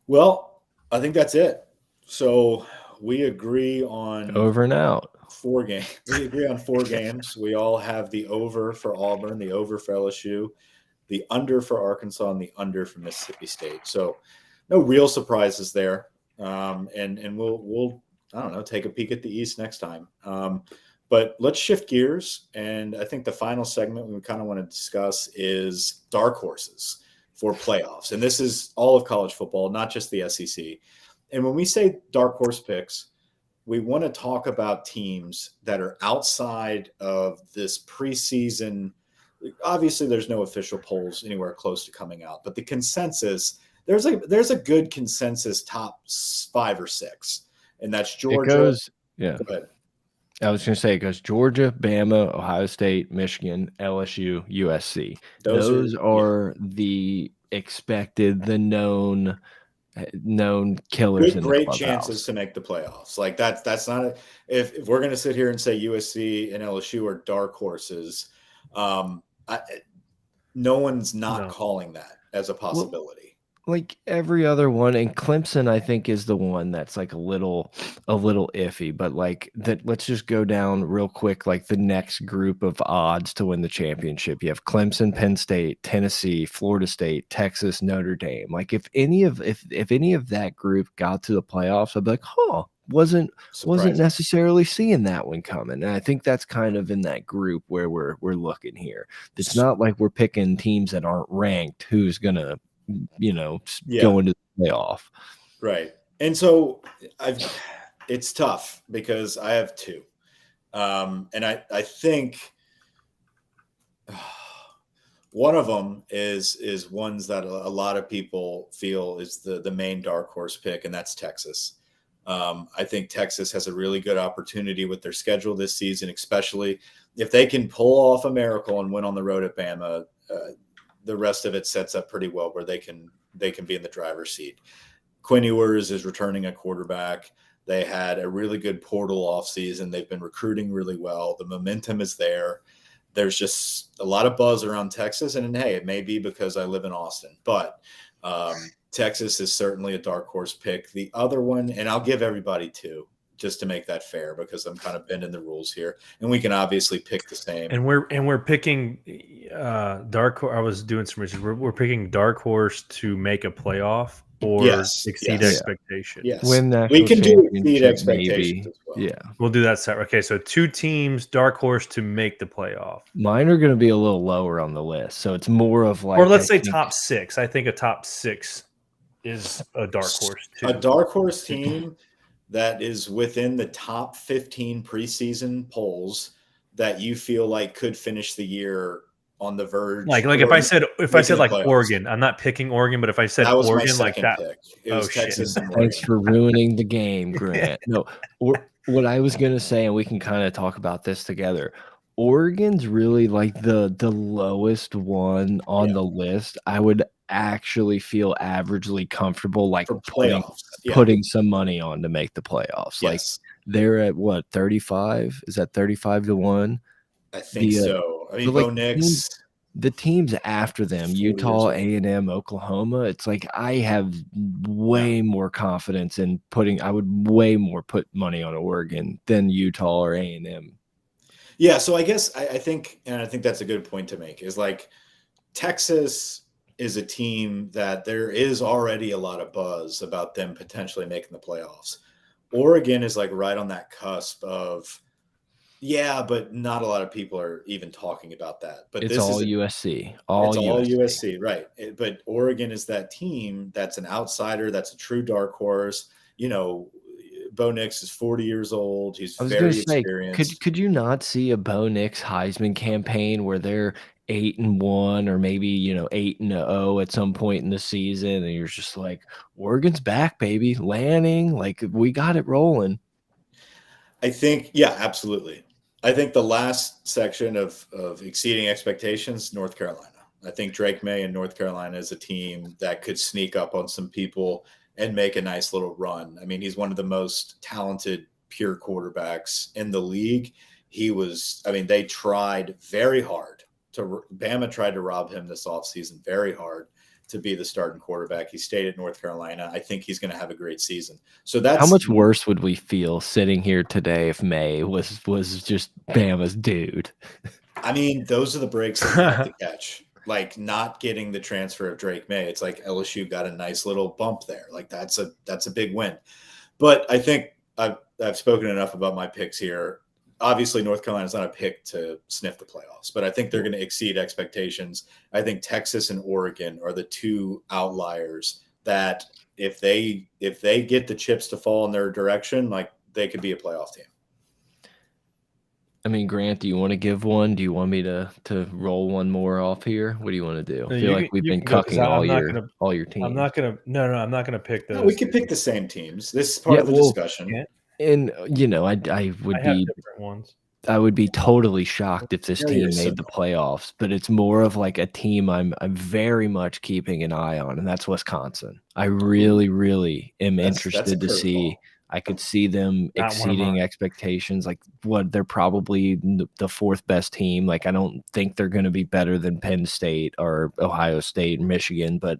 Well, I think that's it. So we agree on Over and out. 4 games. We agree on 4 games. We all have the over for Auburn, the over for LSU, the under for Arkansas, and the under for Mississippi State. So no real surprises there. And we'll I don't know, take a peek at the East next time. But let's shift gears. And I think the final segment we kind of want to discuss is dark horses for playoffs. And this is all of college football, not just the SEC. And when we say dark horse picks, we want to talk about teams that are outside of this preseason. Obviously, there's no official polls anywhere close to coming out, but the consensus, there's a good consensus top 5 or 6, and that's Georgia. It goes, yeah. Go ahead. I was going to say it goes Georgia, Bama, Ohio State, Michigan, LSU, USC. Those are the expected, the known killers. Good, great chances to make the playoffs. Like that's not if we're going to sit here and say USC and LSU are dark horses, no one's not calling that as a possibility. Like every other one, and Clemson, I think, is the one that's like a little iffy. But like that, let's just go down real quick. Like the next group of odds to win the championship, you have Clemson, Penn State, Tennessee, Florida State, Texas, Notre Dame. Like if any of that group got to the playoffs, I'd be like, wasn't necessarily seeing that one coming. And I think that's kind of in that group where we're looking here. It's not like we're picking teams that aren't ranked who's gonna go into the playoff. Right. And so it's tough because I have 2. And I think one of them is ones that a lot of people feel is the main dark horse pick, and that's Texas. I think Texas has a really good opportunity with their schedule this season, especially if they can pull off a miracle and win on the road at Bama. The rest of it sets up pretty well where they can be in the driver's seat. Quinn Ewers is returning a quarterback. They had a really good portal offseason. They've been recruiting really well. The momentum is there. There's just a lot of buzz around Texas. And hey, it may be because I live in Austin, but Texas is certainly a dark horse pick. The other one, and I'll give everybody 2 just to make that fair because I'm kind of bending the rules here, and we can obviously pick the same. And we're picking dark horse. I was doing some research. We're picking dark horse to make a playoff or exceed expectation. Yes, we can do exceed expectations as well. Yeah, we'll do that separate. Okay, so 2 teams, dark horse to make the playoff. Mine are going to be a little lower on the list, so it's more of like, or let's say top 6. I think a top 6 is a dark horse too. A dark horse team that is within the top 15 preseason polls that you feel like could finish the year on the verge. Like if I said like playoffs. Oregon, I'm not picking Oregon, but if I said Oregon like that, pick. It was Texas. Thanks for ruining the game, Grant. No, or what I was gonna say, and we can kind of talk about this together. Oregon's really like the lowest one on the list. I would actually feel averagely comfortable like putting some money on to make the playoffs. Like they're at what, 35? Is that 35 to 1? I think so. I mean, Bo Nix. The teams after them, Utah, A&M, Oklahoma, it's like I have way more confidence in I would way more put money on Oregon than Utah or A&M. Yeah, so I guess I think that's a good point to make, is like Texas is a team that there is already a lot of buzz about them potentially making the playoffs. Oregon is like right on that cusp of, yeah, but not a lot of people are even talking about that. But It's this is all a USC. it's All all USC. USC, right? But Oregon is that team that's an outsider, that's a true dark horse. You know, Bo Nix is 40 years old. He's I was gonna very say, experienced. could you not see a Bo Nix Heisman campaign where they're 8-1 or maybe, 8-0 at some point in the season, and you're just like, Oregon's back, baby. Lanning, like we got it rolling. I think, yeah, absolutely. I think the last section of exceeding expectations, North Carolina. I think Drake May and North Carolina is a team that could sneak up on some people and make a nice little run. I mean, he's one of the most talented pure quarterbacks in the league. They tried very hard Bama tried to rob him this offseason very hard to be the starting quarterback. He stayed at North Carolina. I think he's going to have a great season. So How that's, much worse would we feel sitting here today if May was just Bama's dude? I mean, those are the breaks that you have to catch. Like not getting the transfer of Drake May. It's like LSU got a nice little bump there. Like that's a big win. But I think I've spoken enough about my picks here. Obviously, North Carolina's not a pick to sniff the playoffs, but I think they're going to exceed expectations. I think Texas and Oregon are the two outliers that if they get the chips to fall in their direction, like they could be a playoff team. I mean, Grant, do you want to give one? Do you want me to roll one more off here? What do you want to do? I feel like we've been cucking all your teams. I'm not gonna pick those. No, we could pick the same teams. This is part of the discussion. And I different ones. I would be totally shocked if this team made the playoffs, but it's more of like a team I'm very much keeping an eye on, and that's Wisconsin. I really, really am interested to see. I could see them exceeding expectations. Like they're probably the fourth best team. Like I don't think they're going to be better than Penn State or Ohio State and Michigan, but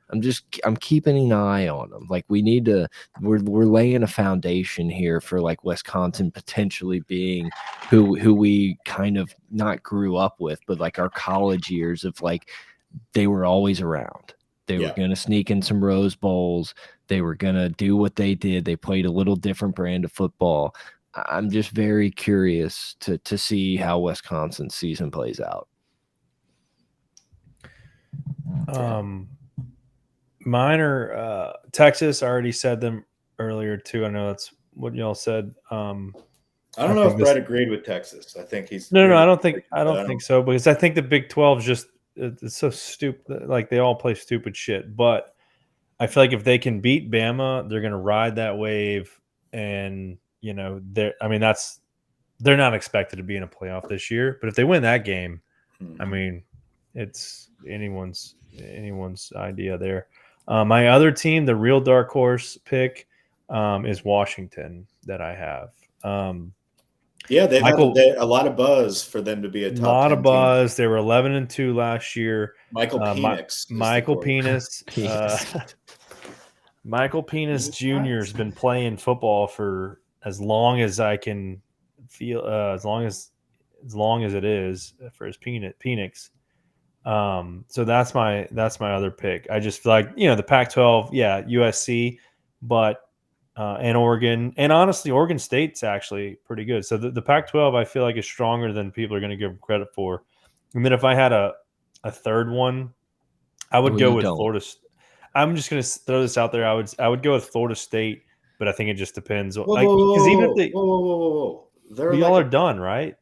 I'm keeping an eye on them. Like we're laying a foundation here for like Wisconsin potentially being who we kind of not grew up with, but like our college years of like they were always around. They were going to sneak in some Rose Bowls. They were going to do what they did. They played a little different brand of football. I'm just very curious to see how Wisconsin's season plays out. Mine are Texas. I already said them earlier too. I know that's what y'all said. I don't know if Brett agreed with Texas. I think he's no. I don't think so, because I think the Big 12 is just it's so stupid. Like they all play stupid shit. But I feel like if they can beat Bama, they're gonna ride that wave. And they're not expected to be in a playoff this year. But if they win that game, I mean, it's anyone's idea there. My other team, the real dark horse pick, is Washington that I have. They've had a lot of buzz for them to be a top 10 team. A lot of buzz. They were 11-2 last year. Michael Penix. Michael Penix. Michael Penix Jr. has been playing football for as long as I can feel, as long as it is for his Penix. So that's my other pick. I just feel like the Pac-12, USC, but and Oregon, and honestly, Oregon State's actually pretty good. So the Pac-12, I feel like, is stronger than people are going to give credit for. And then if I had a third one, I would go with Florida. I'm just going to throw this out there. I would go with Florida State, but I think it just depends. Because even if they, whoa, y'all are done, right?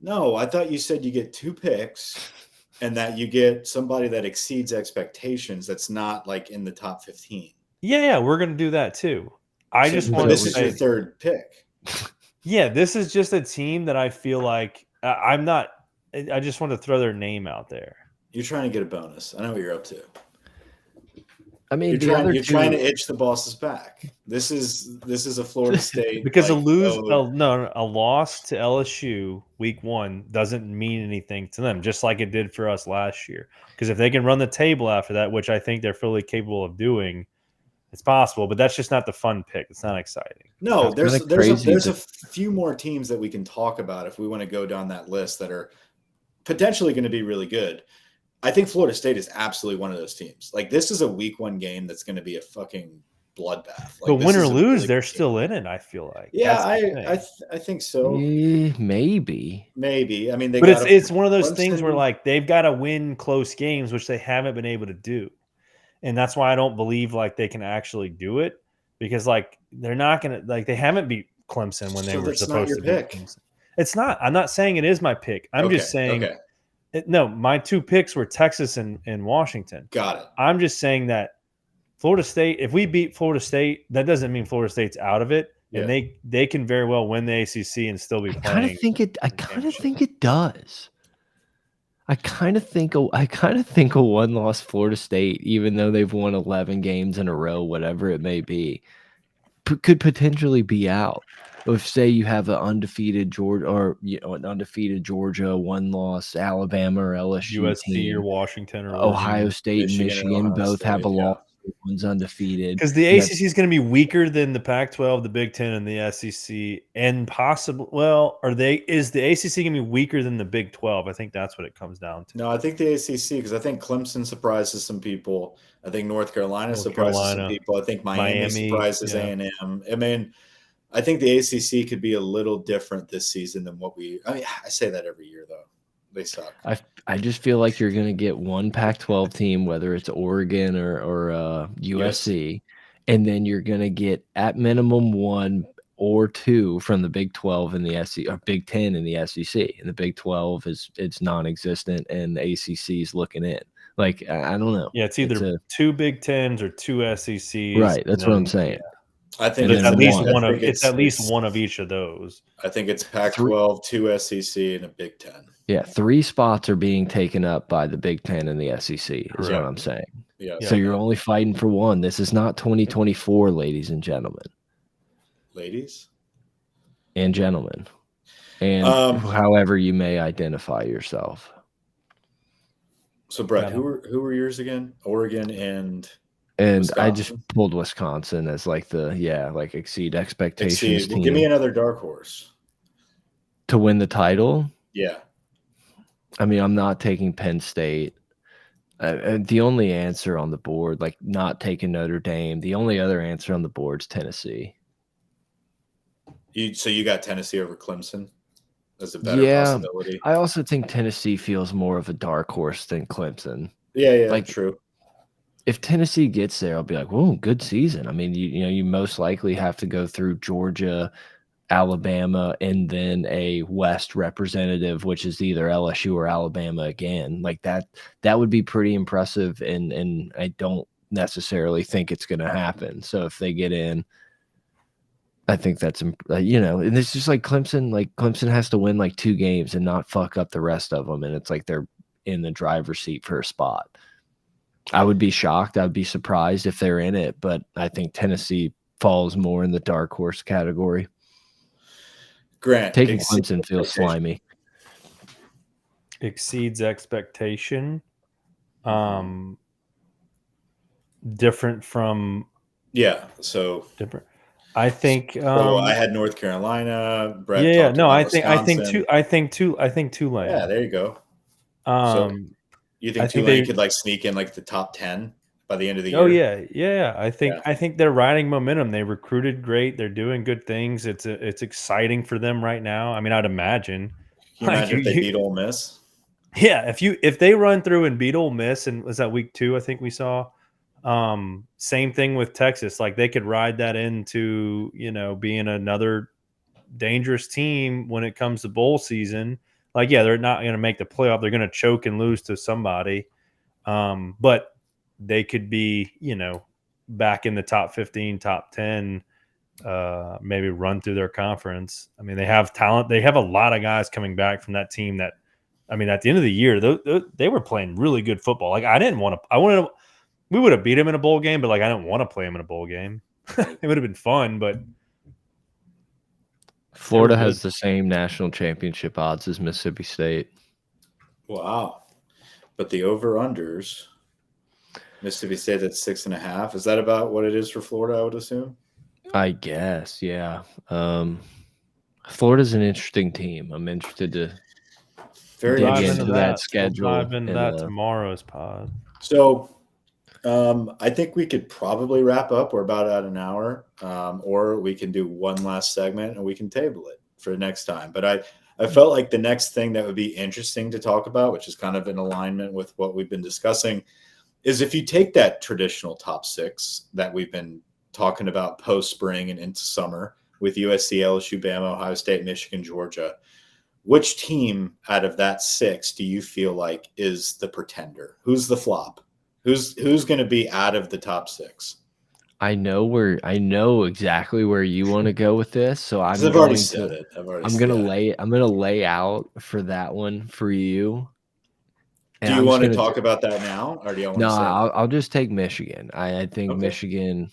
No, I thought you said you get 2 picks. And that you get somebody that exceeds expectations that's not like in the top 15. Yeah, we're going to do that too. I just want to say, this is your third pick. Yeah, this is just a team that I feel like I'm not. I just want to throw their name out there. You're trying to get a bonus. I know what you're up to. I mean, you're trying to itch the boss's back. This is a Florida State because a loss to LSU week 1 doesn't mean anything to them, just like it did for us last year. Because if they can run the table after that, which I think they're fully capable of doing, it's possible. But that's just not the fun pick. It's not exciting. No, there's a few more teams that we can talk about if we want to go down that list that are potentially going to be really good. I think Florida State is absolutely one of those teams. Like this is a week 1 game that's going to be a fucking bloodbath. But Like, win this or is a lose, really they're good game. still in it. I feel like. Yeah, That's the thing. I think so. Maybe. Maybe. I mean, they But got it's one of those things where Clemson. like they've got to win close games, which they haven't been able to do, and that's why I don't believe like they can actually do it because like they're not gonna like they haven't beat Clemson when they So were that's not supposed your to beat pick. Clemson. It's not. I'm not saying it is my pick. I'm just saying Okay. no. My two picks were Texas and Washington. Got it. I'm just saying that Florida State. If we beat Florida State, that doesn't mean Florida State's out of it. Yeah. And they can very well win the ACC and still be I playing. kind of think it does. I kind of think a one-loss Florida State, even though they've won 11 games in a row, whatever it may be, could potentially be out. If say you have an undefeated Georgia or an undefeated Georgia, one-loss Alabama or LSU USC team, or Washington or Ohio State and Michigan and Michigan Ohio both have a State, yeah. loss. One's undefeated because the You have- ACC is going to be weaker than the Pac-12, the Big Ten, and the SEC, and possibly. Well, is the ACC going to be weaker than the Big 12? I think that's what it comes down to. No, I think the ACC, because I think Clemson surprises some people. I think North Carolina surprises some people. I think Miami surprises A&M. I mean, I think the ACC could be a little different this season than I say that every year, though. They suck. I just feel like you're going to get one Pac-12 team, whether it's Oregon or USC, and then you're going to get at minimum one or two from the Big 12 and the SEC, or Big 10 and the SEC. And the Big 12 it's non-existent, and the ACC is looking in. Like I don't know. Yeah, it's either two Big Tens or two SECs. Right, that's what I'm saying. I think it's at least one. one of it's at least one of each of those. I think it's Pac-12, two SEC, and a Big 10. Yeah, 3 spots are being taken up by the Big 10 and the SEC is Correct. what I'm saying. Yeah. So you're only fighting for one. This is not 2024, ladies and gentlemen. Ladies and gentlemen, and however you may identify yourself. So, Brett, who were yours again? Oregon and Wisconsin? I just pulled Wisconsin as like exceed expectations. Well, give me another dark horse to win the title. Yeah, I mean, I'm not taking Penn State. The only answer on the board, like not taking Notre Dame, the only other answer on the board is Tennessee. So you got Tennessee over Clemson as a better possibility? I also think Tennessee feels more of a dark horse than Clemson. Yeah, like true. If Tennessee gets there, I'll be like, whoa, good season. I mean, you most likely have to go through Georgia, Alabama, and then a West representative, which is either LSU or Alabama again. Like that would be pretty impressive, and I don't necessarily think it's going to happen. So if they get in, I think that's and it's just like Clemson. Like Clemson has to win like 2 games and not fuck up the rest of them, and it's like they're in the driver's seat for a spot. I would be shocked. I'd be surprised if they're in it, but I think Tennessee falls more in the dark horse category. Grant, taking Clemson feels slimy. Exceeds expectation. Different from different. I think. I had North Carolina. Brett I think Tulane. Yeah, there you go. So you think Tulane could like sneak in like the top 10 by the end of the year? Oh yeah. I think they're riding momentum. They recruited great. They're doing good things. It's exciting for them right now. I mean, I'd imagine. Can you imagine if they beat Ole Miss? Yeah, if they run through and beat Ole Miss, and was that week 2? I think we saw. Same thing with Texas. Like they could ride that into being another dangerous team when it comes to bowl season. Like they're not going to make the playoff. They're going to choke and lose to somebody. But they could be back in the top 15, top 10. Maybe run through their conference. I mean, they have talent. They have a lot of guys coming back from that team. That at the end of the year, they were playing really good football. Like I wanted to. We would have beat him in a bowl game, but like I didn't want to play him in a bowl game. It would have been fun, but Florida has the same national championship odds as Mississippi State. Wow. But the over-unders, Mississippi State at 6.5. Is that about what it is for Florida, I would assume? I guess, yeah. Florida's an interesting team. I'm interested to dig into that schedule. We'll dive into that tomorrow's pod. So I think we could probably wrap up. We're about at an hour, or we can do one last segment and we can table it for next time. But I felt like the next thing that would be interesting to talk about, which is kind of in alignment with what we've been discussing, is if you take that traditional top six that we've been talking about post spring and into summer with USC, LSU, Bama, Ohio State, Michigan, Georgia, which team out of that six do you feel like is the pretender? Who's the flop? Who's going to be out of the top six? I know exactly where you want to go with this, so 'Cause I've already said it. I'm gonna lay out for that one for you. Do And you I'm just want to gonna talk about that now, or do you want No, to say that? I'll just take Michigan. I think Okay. Michigan.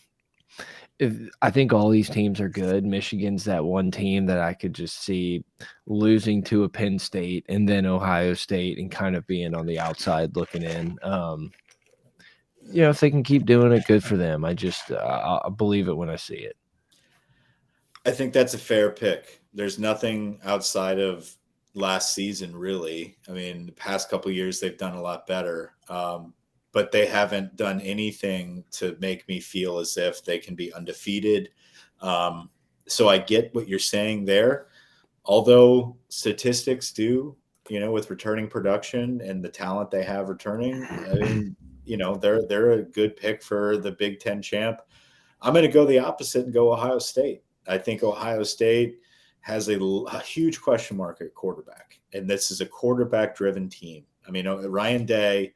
I think all these teams are good. Michigan's that one team that I could just see losing to a Penn State and then Ohio State and kind of being on the outside looking in. If they can keep doing it, good for them. I'll believe it when I see it. I think that's a fair pick. There's nothing outside of last season, really. I mean, the past couple of years they've done a lot better, but they haven't done anything to make me feel as if they can be undefeated. So I get what you're saying there. Although statistics do, with returning production and the talent they have returning, I mean, they're a good pick for the Big Ten champ. I'm going to go the opposite and go Ohio State. I think Ohio State has a huge question mark at quarterback, and this is a quarterback-driven team. I mean, Ryan Day,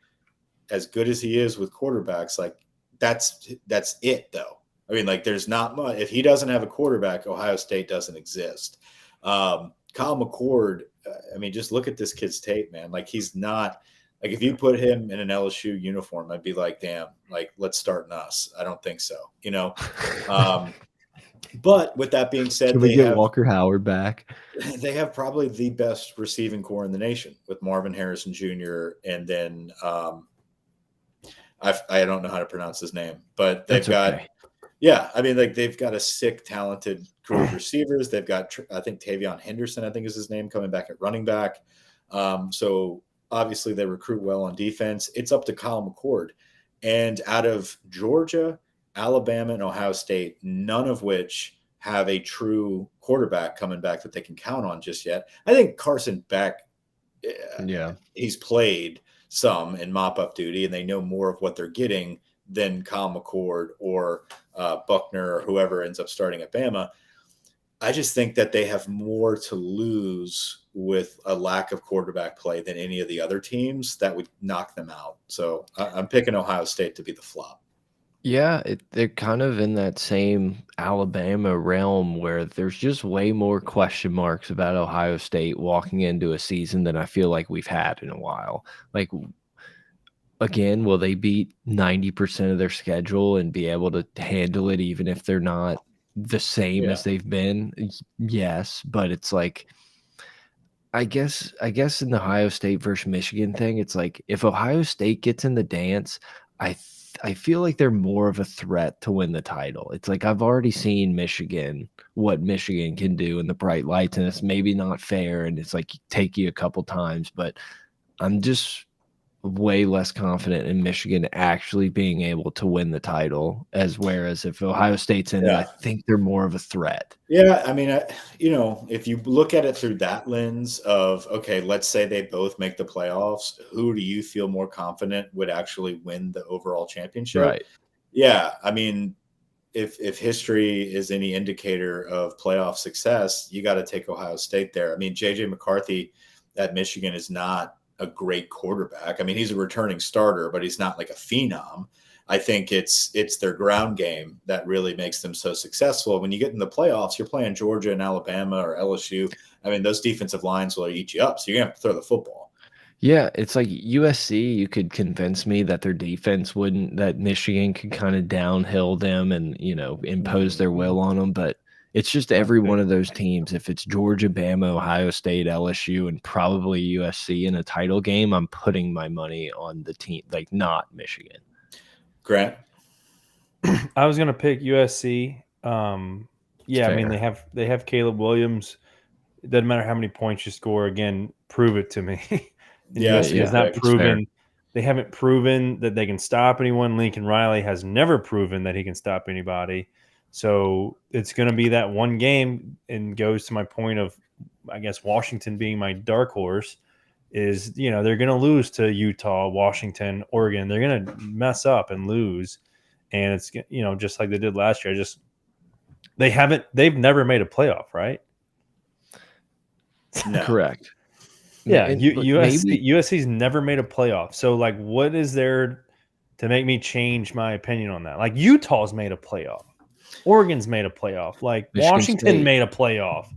as good as he is with quarterbacks, like that's it, though. I mean, like there's not much. If he doesn't have a quarterback, Ohio State doesn't exist. Kyle McCord, I mean, just look at this kid's tape, man. Like he's not – like if you put him in an LSU uniform, I'd be like, damn, like let's start in us. I don't think so, But with that being said, Can we get Walker Howard back? They have probably the best receiving core in the nation with Marvin Harrison Jr. And then I don't know how to pronounce his name, but they've got I mean, like they've got a sick, talented group of receivers. They've got, I think, Tavion Henderson, I think is his name, coming back at running back. So obviously they recruit well on defense. It's up to Kyle McCord. And out of Georgia, Alabama, and Ohio State, none of which have a true quarterback coming back that they can count on just yet. I think Carson Beck, he's played some in mop-up duty, and they know more of what they're getting than Kyle McCord or Buckner or whoever ends up starting at Bama. I just think that they have more to lose with a lack of quarterback play than any of the other teams that would knock them out. So I'm picking Ohio State to be the flop. Yeah, they're kind of in that same Alabama realm where there's just way more question marks about Ohio State walking into a season than I feel like we've had in a while. Like, again, will they beat 90% of their schedule and be able to handle it even if they're not the same as they've been? Yes, but it's like I guess in the Ohio State versus Michigan thing, it's like if Ohio State gets in the dance, I feel like they're more of a threat to win the title. It's like I've already seen what Michigan can do in the bright lights, and it's maybe not fair, and it's like take you a couple times, but I'm just way less confident in Michigan actually being able to win the title, whereas if Ohio State's in it, I think they're more of a threat. Yeah, I mean, if you look at it through that lens of, okay, let's say they both make the playoffs, who do you feel more confident would actually win the overall championship? Right. Yeah, I mean, if history is any indicator of playoff success, you got to take Ohio State there. I mean, J.J. McCarthy at Michigan is not a great quarterback. I mean, he's a returning starter, but he's not like a phenom. I think it's their ground game that really makes them so successful. When you get in the playoffs, you're playing Georgia and Alabama or LSU. I mean, those defensive lines will eat you up, so you're gonna have to throw the football. Yeah, it's like USC, you could convince me that their defense wouldn't, that Michigan could kind of downhill them and, impose their will on them. But it's just every one of those teams. If it's Georgia, Bama, Ohio State, LSU, and probably USC in a title game, I'm putting my money on the team, like not Michigan. Grant? I was going to pick USC. I mean, they have Caleb Williams. It doesn't matter how many points you score. Again, prove it to me. USC has not proven They haven't proven that they can stop anyone. Lincoln Riley has never proven that he can stop anybody. So it's going to be that one game, and goes to my point of, I guess, Washington being my dark horse is, they're going to lose to Utah, Washington, Oregon. They're going to mess up and lose. And it's, just like they did last year. They've never made a playoff, right? No. Correct. Yeah, Maybe USC's never made a playoff. So, like, what is there to make me change my opinion on that? Like, Utah's made a playoff. Oregon's made a playoff. Like, Michigan Washington State. made a playoff.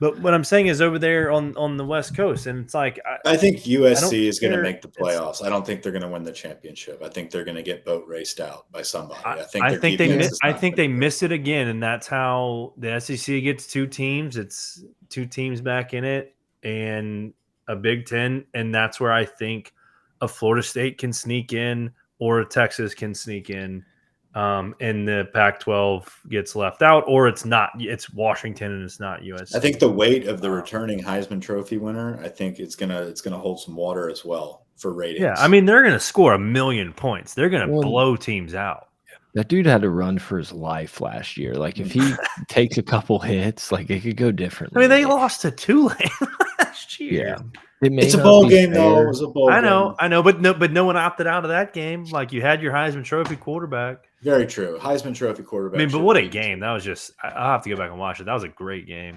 But what I'm saying is over there on the West Coast, and it's like I think USC is going to care. make the playoffs. I don't think they're going to win the championship. I think they're going to get boat raced out by somebody. I think they miss it again, and that's how the SEC gets two teams. It's two teams back in it, and a Big Ten, and that's where I think a Florida State can sneak in, or a Texas can sneak in, and the Pac-12 gets left out, or it's not. It's Washington and it's not USC. I think the weight of the returning Heisman Trophy winner, I think it's gonna hold some water as well for ratings. Yeah, I mean, they're going to score 1,000,000 points. They're going to blow teams out. That dude had to run for his life last year. Like, if he takes a couple hits, like, it could go differently. I mean, they lost to Tulane last year. Yeah. It's a bowl game, though. It was a bowl game. I know, but no one opted out of that game. Like, you had your Heisman Trophy quarterback. Very true. Heisman Trophy quarterback. I mean, but what a game. That was just – I'll have to go back and watch it. That was a great game.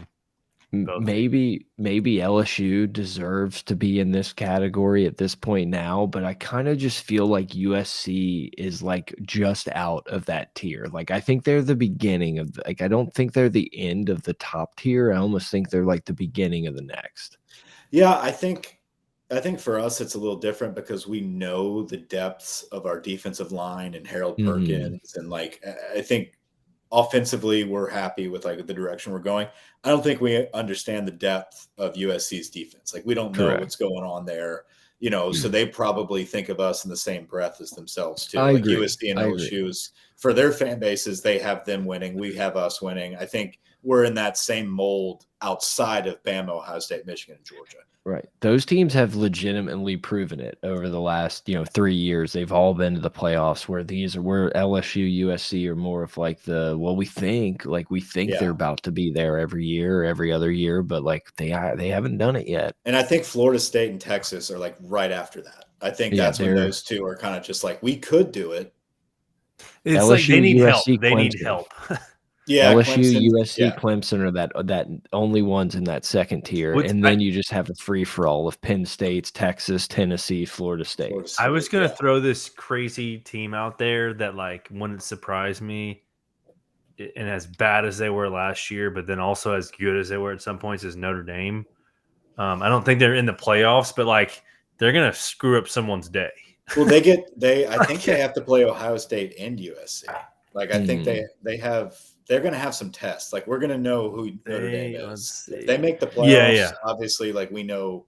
Maybe LSU deserves to be in this category at this point now, but I kind of just feel like USC is like just out of that tier. Like, I think they're the beginning of, like, I don't think they're the end of the top tier. I almost think they're like the beginning of the next. Yeah, I think for us it's a little different because we know the depths of our defensive line and Harold Perkins, and like I think offensively we're happy with like the direction we're going. I don't think we understand the depth of USC's defense. Like, we don't know what's going on there, so they probably think of us in the same breath as themselves too. Like USC and LSU's, for their fan bases, they have them winning. We have us winning. I think we're in that same mold outside of Bama, Ohio State, Michigan, and Georgia. Right. Those teams have legitimately proven it over the last, 3 years. They've all been to the playoffs, where where LSU, USC are more of like we think they're about to be there every year or every other year, but like they haven't done it yet. And I think Florida State and Texas are like right after that. I think that's when those two are kind of just like, we could do it. It's LSU, like they need USC, help. They Clemson. need help. Yeah, LSU, USC, Clemson are that only ones in that second tier, and then you just have a free for all of Penn State's, Texas, Tennessee, Florida State. I was gonna throw this crazy team out there that like wouldn't surprise me, and as bad as they were last year, but then also as good as they were at some points, is Notre Dame. I don't think they're in the playoffs, but like they're gonna screw up someone's day. Well, I think they have to play Ohio State and USC. Like, I think they're going to have some tests. Like, we're going to know who Notre Dame is. If they make the playoffs, obviously, like, we know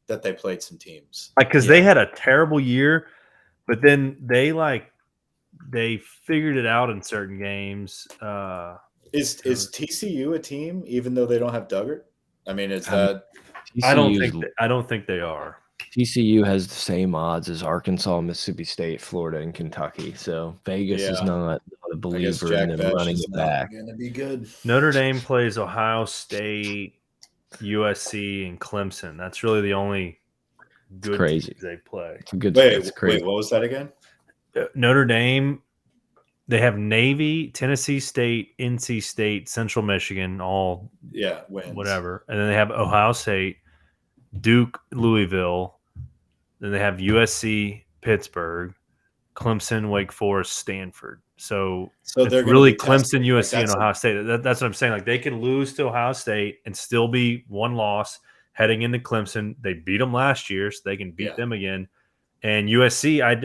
that they played some teams. Like, because they had a terrible year, but then they figured it out in certain games. Is TCU a team, even though they don't have Duggart? I mean, is that? I don't think they are. TCU has the same odds as Arkansas, Mississippi State, Florida, and Kentucky. So Vegas is not a believer in them running it back. Going to be good. Notre Dame plays Ohio State, USC, and Clemson. That's really the only good teams they play. Wait, what was that again? Notre Dame, they have Navy, Tennessee State, NC State, Central Michigan, all wins. Whatever. And then they have Ohio State, Duke, Louisville. Then they have USC, Pittsburgh, Clemson, Wake Forest, Stanford. So they're really Clemson, USC, and Ohio State. That's what I'm saying. Like, they can lose to Ohio State and still be one loss heading into Clemson. They beat them last year, so they can beat them again. And USC,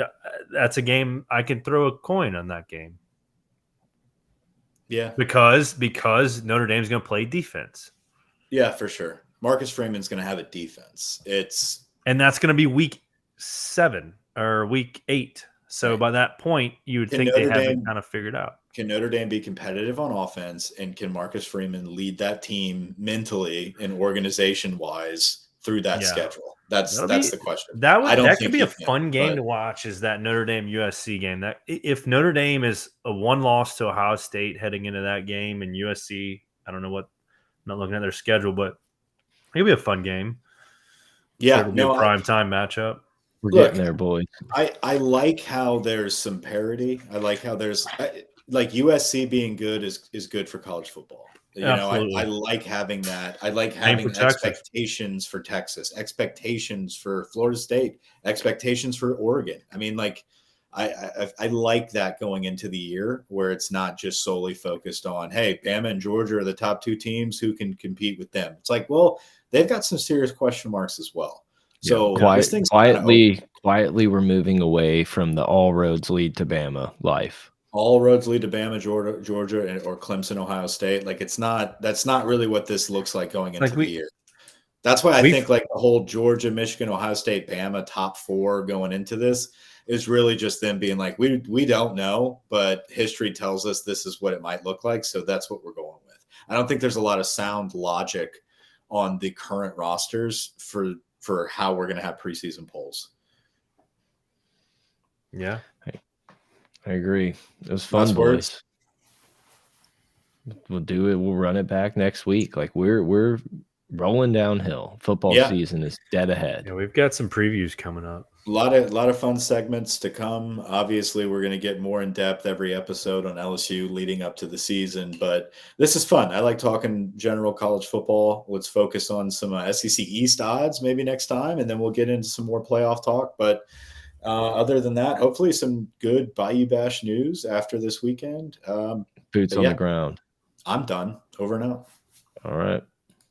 that's a game I can throw a coin on that game. Yeah, because Notre Dame's going to play defense. Yeah, for sure. Marcus Freeman's going to have a defense. And that's going to be week 7 or week 8. So by that point, you would think they have it kind of figured out. Can Notre Dame be competitive on offense, and can Marcus Freeman lead that team mentally and organization-wise through that schedule? That's That'll be the question. that I would don't that think could be he a can, fun game but to watch. Is that Notre Dame USC game? That if Notre Dame is a one loss to Ohio State heading into that game, and USC, I don't know what. I'm not looking at their schedule, but it'll be a fun game. Sure, yeah, it'll be a no, prime time matchup. We're look, getting there, boys. I like how there's some parity. I like how there's like USC being good is good for college football. You know, I Absolutely. like having that. I like Same having for Texas. expectations for Texas, expectations for Florida State, expectations for Oregon. I mean, like, I like that going into the year where it's not just solely focused on, hey, Bama and Georgia are the top two teams who can compete with them. It's like, well, they've got some serious question marks as well. So this thing's kind of open. Quietly, we're moving away from the all roads lead to Bama life. All roads lead to Bama, Georgia, or Clemson, Ohio State. Like that's not really what this looks like going into the year. That's why I think like the whole Georgia, Michigan, Ohio State, Bama top 4 going into this is really just them being like, we don't know, but history tells us this is what it might look like. So that's what we're going with. I don't think there's a lot of sound logic on the current rosters for how we're going to have preseason polls. Yeah. I agree. It was fun, boys. We'll do it. We'll run it back next week. Like we're rolling downhill. Football season is dead ahead. Yeah, we've got some previews coming up. A lot of fun segments to come. Obviously, we're going to get more in depth every episode on LSU leading up to the season, but this is fun. I like talking general college football. Let's focus on some SEC East odds maybe next time, and then we'll get into some more playoff talk. But other than that, hopefully some good Bayou Bash news after this weekend. Boots on the ground. I'm done. Over and out. All right.